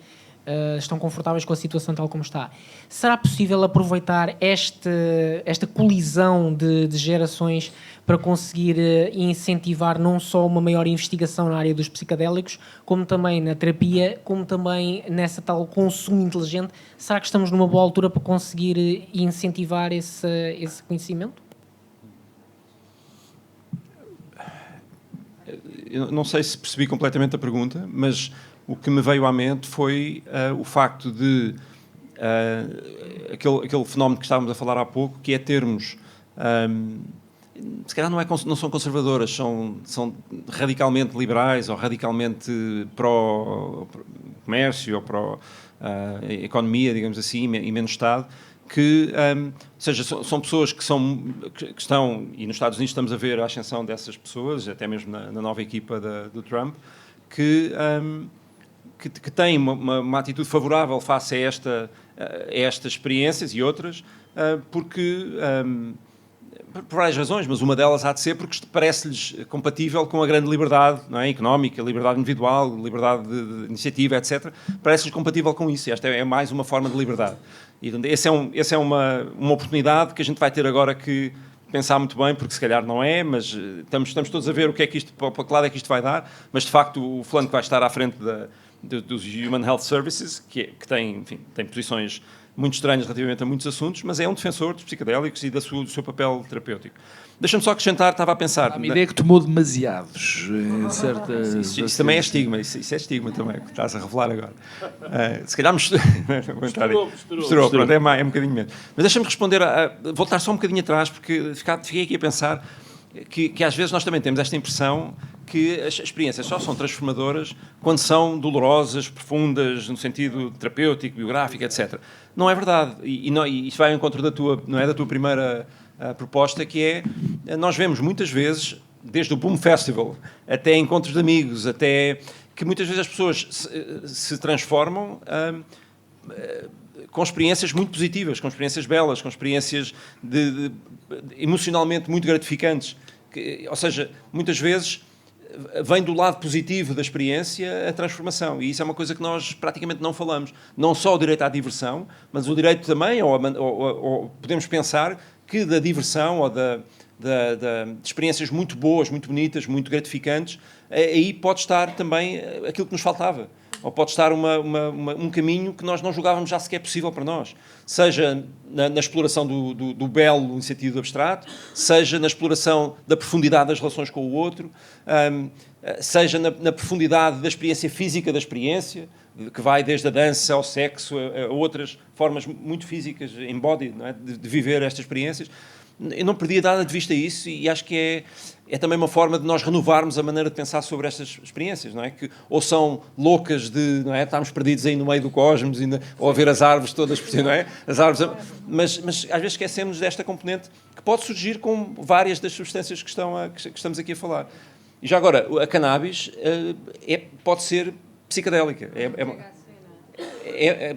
estão confortáveis com a situação tal como está. Será possível aproveitar esta colisão de gerações para conseguir incentivar não só uma maior investigação na área dos psicadélicos, como também na terapia, como também nessa tal consumo inteligente? Será que estamos numa boa altura para conseguir incentivar esse conhecimento? Eu não sei se percebi completamente a pergunta, mas o que me veio à mente foi o facto de aquele fenómeno que estávamos a falar há pouco, que é termos, se calhar não são conservadoras, são radicalmente liberais ou radicalmente pró-comércio ou pró-economia, digamos assim, e menos Estado, que, ou seja, são pessoas que estão, e nos Estados Unidos estamos a ver a ascensão dessas pessoas, até mesmo na nova equipa do Trump, que têm uma atitude favorável face a estas experiências e outras, porque, por várias razões, mas uma delas há de ser porque parece-lhes compatível com a grande liberdade, não é? Económica, liberdade individual, liberdade de iniciativa, etc. Parece-lhes compatível com isso. Esta é mais uma forma de liberdade. E essa é uma oportunidade que a gente vai ter agora que pensar muito bem, porque se calhar não é, mas estamos todos a ver o que é que isto, para que lado é que isto vai dar, mas de facto o fulano que vai estar à frente dos Human Health Services, que tem, enfim, tem posições muito estranhas relativamente a muitos assuntos, mas é um defensor dos psicodélicos e do seu papel terapêutico. Deixa-me só acrescentar, estava a pensar... A minha ideia é que tomou demasiados. Isso também é estigma, isso é estigma também, que estás a revelar agora. Se calhar misturou, pronto, é um bocadinho menos. Mas deixa-me responder, voltar só um bocadinho atrás, porque fiquei aqui a pensar que às vezes nós também temos esta impressão que as experiências só são transformadoras quando são dolorosas, profundas, no sentido terapêutico, biográfico, etc. Não é verdade. E isso vai ao encontro da tua primeira proposta, que é, nós vemos muitas vezes, desde o Boom Festival até encontros de amigos, até que muitas vezes as pessoas se transformam com experiências muito positivas, com experiências belas, com experiências emocionalmente muito gratificantes. Ou seja, muitas vezes vem do lado positivo da experiência a transformação, e isso é uma coisa que nós praticamente não falamos. Não só o direito à diversão, mas o direito também, ou podemos pensar que da diversão ou de experiências muito boas, muito bonitas, muito gratificantes, aí pode estar também aquilo que nos faltava. Ou pode estar um caminho que nós não julgávamos já sequer possível para nós. Seja na exploração do belo no sentido abstrato, seja na exploração da profundidade das relações com o outro, seja na profundidade da experiência física da experiência, que vai desde a dança ao sexo, a outras formas muito físicas, embodied, não é? de viver estas experiências. Eu não perdia nada de vista isso, e acho que é também uma forma de nós renovarmos a maneira de pensar sobre estas experiências, não é? Que ou são loucas não é? Estarmos perdidos aí no meio do cosmos, ou a ver as árvores todas, não é? As árvores, mas às vezes esquecemos desta componente que pode surgir com várias das substâncias que estamos aqui a falar. E já agora, a cannabis pode ser psicadélica.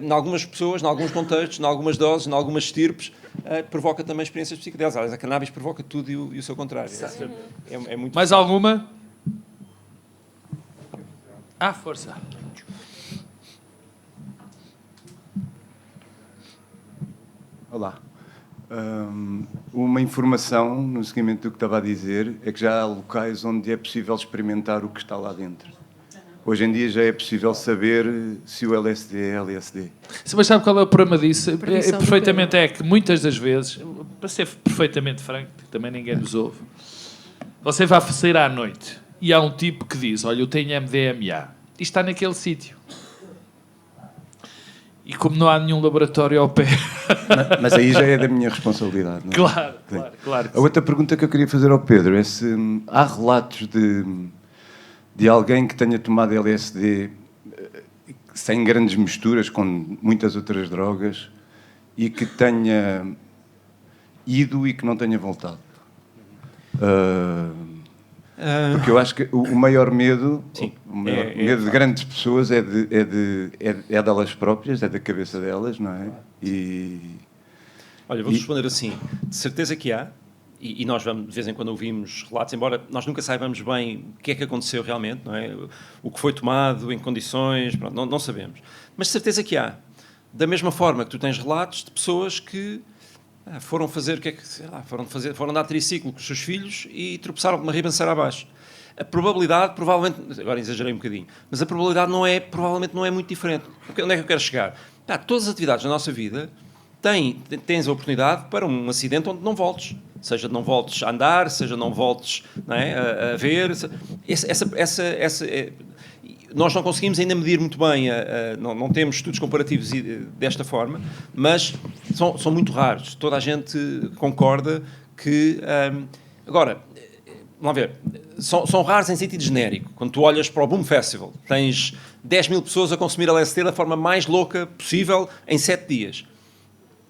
Em algumas pessoas, em alguns contextos, em algumas doses, em algumas estirpes, provoca também experiências psicodélicas. Aliás, a cannabis provoca tudo e o seu contrário. É muito Mais alguma? Força. Olá. Uma informação no seguimento do que estava a dizer é que já há locais onde é possível experimentar o que está lá dentro. Hoje em dia já é possível saber se o LSD é LSD. Mas sabe qual é o problema disso? Perfeitamente é que muitas das vezes, para ser perfeitamente franco, também ninguém nos ouve, você vai sair à noite e há um tipo que diz, olha, eu tenho MDMA e está naquele sítio. E como não há nenhum laboratório ao pé... Mas aí já é da minha responsabilidade. Não é? Claro. A outra pergunta que eu queria fazer ao Pedro é se há relatos de alguém que tenha tomado LSD sem grandes misturas com muitas outras drogas e que tenha ido e que não tenha voltado. Porque eu acho que o maior medo, medo de grandes pessoas é delas próprias, é da cabeça delas, não é? Olha, vou responder assim, de certeza que há. E nós vamos, de vez em quando ouvimos relatos, embora nós nunca saibamos bem o que é que aconteceu realmente, não é? O que foi tomado, em condições, pronto, não sabemos. Mas de certeza que há. Da mesma forma que tu tens relatos de pessoas que foram fazer o que é que, sei lá, foram andar triciclo com os seus filhos e tropeçaram com uma ribanceira abaixo. A probabilidade, provavelmente, agora exagerei um bocadinho, mas a probabilidade provavelmente não é muito diferente. Onde é que eu quero chegar? Todas as atividades da nossa vida tens a oportunidade para um acidente onde não voltes. Seja não voltes a andar, seja não voltes, não é, a ver. Nós não conseguimos ainda medir muito bem, não temos estudos comparativos desta forma, mas são muito raros. Toda a gente concorda que... agora, vamos ver, são raros em sentido genérico. Quando tu olhas para o Boom Festival, tens 10 mil pessoas a consumir LSD da forma mais louca possível em 7 dias.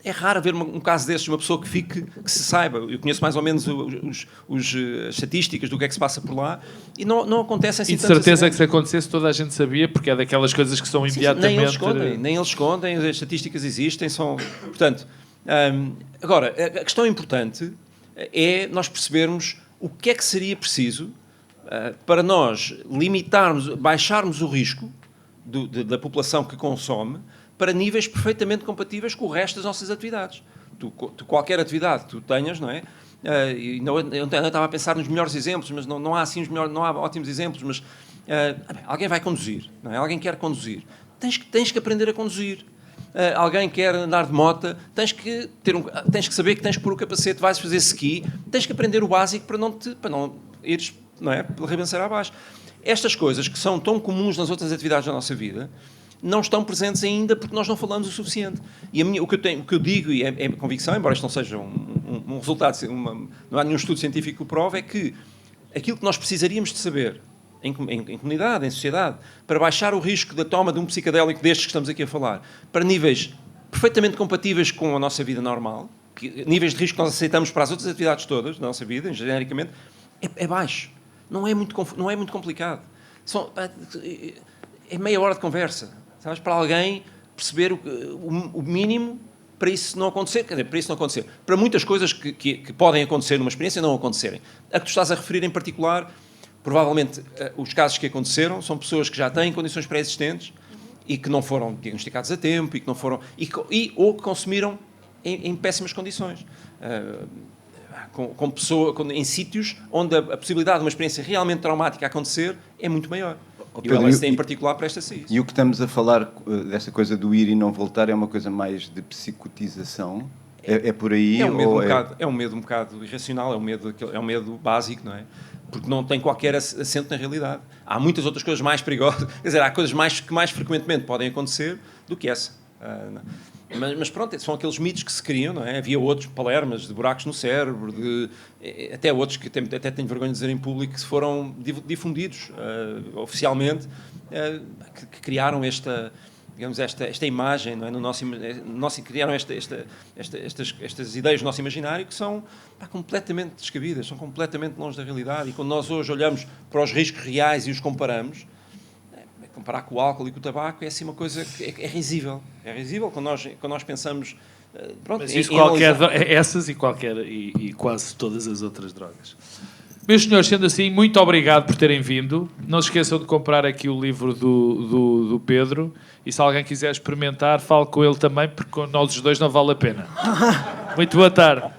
É raro ver um caso desses, uma pessoa que se saiba. Eu conheço mais ou menos as estatísticas do que é que se passa por lá e não acontece assim. E de certeza que se acontecesse toda a gente sabia, porque é daquelas coisas que são imediatamente... Nem eles escondem, as estatísticas existem, Portanto, agora, a questão importante é nós percebermos o que é que seria preciso para nós baixarmos o risco da população que consome para níveis perfeitamente compatíveis com o resto das nossas atividades. Qualquer atividade que tu tenhas, não é? E eu estava a pensar nos melhores exemplos, mas não há assim não há ótimos exemplos, mas alguém vai conduzir, não é? Alguém quer conduzir. Tens que aprender a conduzir. Alguém quer andar de moto, tens que saber que tens que pôr o capacete, vais fazer ski, tens que aprender o básico para não ires, não é, pela ribanceira abaixo. Estas coisas que são tão comuns nas outras atividades da nossa vida não estão presentes ainda porque nós não falamos o suficiente. E o que eu digo, e é convicção, embora isto não seja um resultado, não há nenhum estudo científico que o prove, é que aquilo que nós precisaríamos de saber em comunidade, em sociedade, para baixar o risco da toma de um psicadélico destes que estamos aqui a falar, para níveis perfeitamente compatíveis com a nossa vida normal, níveis de risco que nós aceitamos para as outras atividades todas da nossa vida, genericamente, é baixo. Não é muito complicado. É meia hora de conversa, sabes? Para alguém perceber o mínimo para isso não acontecer. Quer dizer, para isso não acontecer. Para muitas coisas que podem acontecer numa experiência não acontecerem. A que tu estás a referir em particular, provavelmente os casos que aconteceram são pessoas que já têm condições pré-existentes e que não foram diagnosticados a tempo e que não foram ou que consumiram em péssimas condições. Em sítios onde a possibilidade de uma experiência realmente traumática acontecer é muito maior. E o LSD em particular presta-se a isso. E o que estamos a falar dessa coisa do ir e não voltar é uma coisa mais de psicotização? É por aí? É um medo um bocado irracional, é um medo básico, não é? Porque não tem qualquer assento na realidade. Há muitas outras coisas mais perigosas, quer dizer, há coisas que mais frequentemente podem acontecer do que essa. Mas pronto, são aqueles mitos que se criam, não é? Havia outros palermas de buracos no cérebro, até outros que até tenho vergonha de dizer em público, que foram difundidos oficialmente, que criaram esta imagem, não é? Criaram estas ideias no nosso imaginário que são completamente descabidas, são completamente longe da realidade. E quando nós hoje olhamos para os riscos reais e os comparamos, comparar com o álcool e com o tabaco é assim uma coisa que é risível. É risível quando nós pensamos... Pronto, mas isso essas e quase todas as outras drogas. Meus senhores, sendo assim, muito obrigado por terem vindo. Não se esqueçam de comprar aqui o livro do Pedro. E se alguém quiser experimentar, fale com ele também, porque com nós os dois não vale a pena. Muito boa tarde.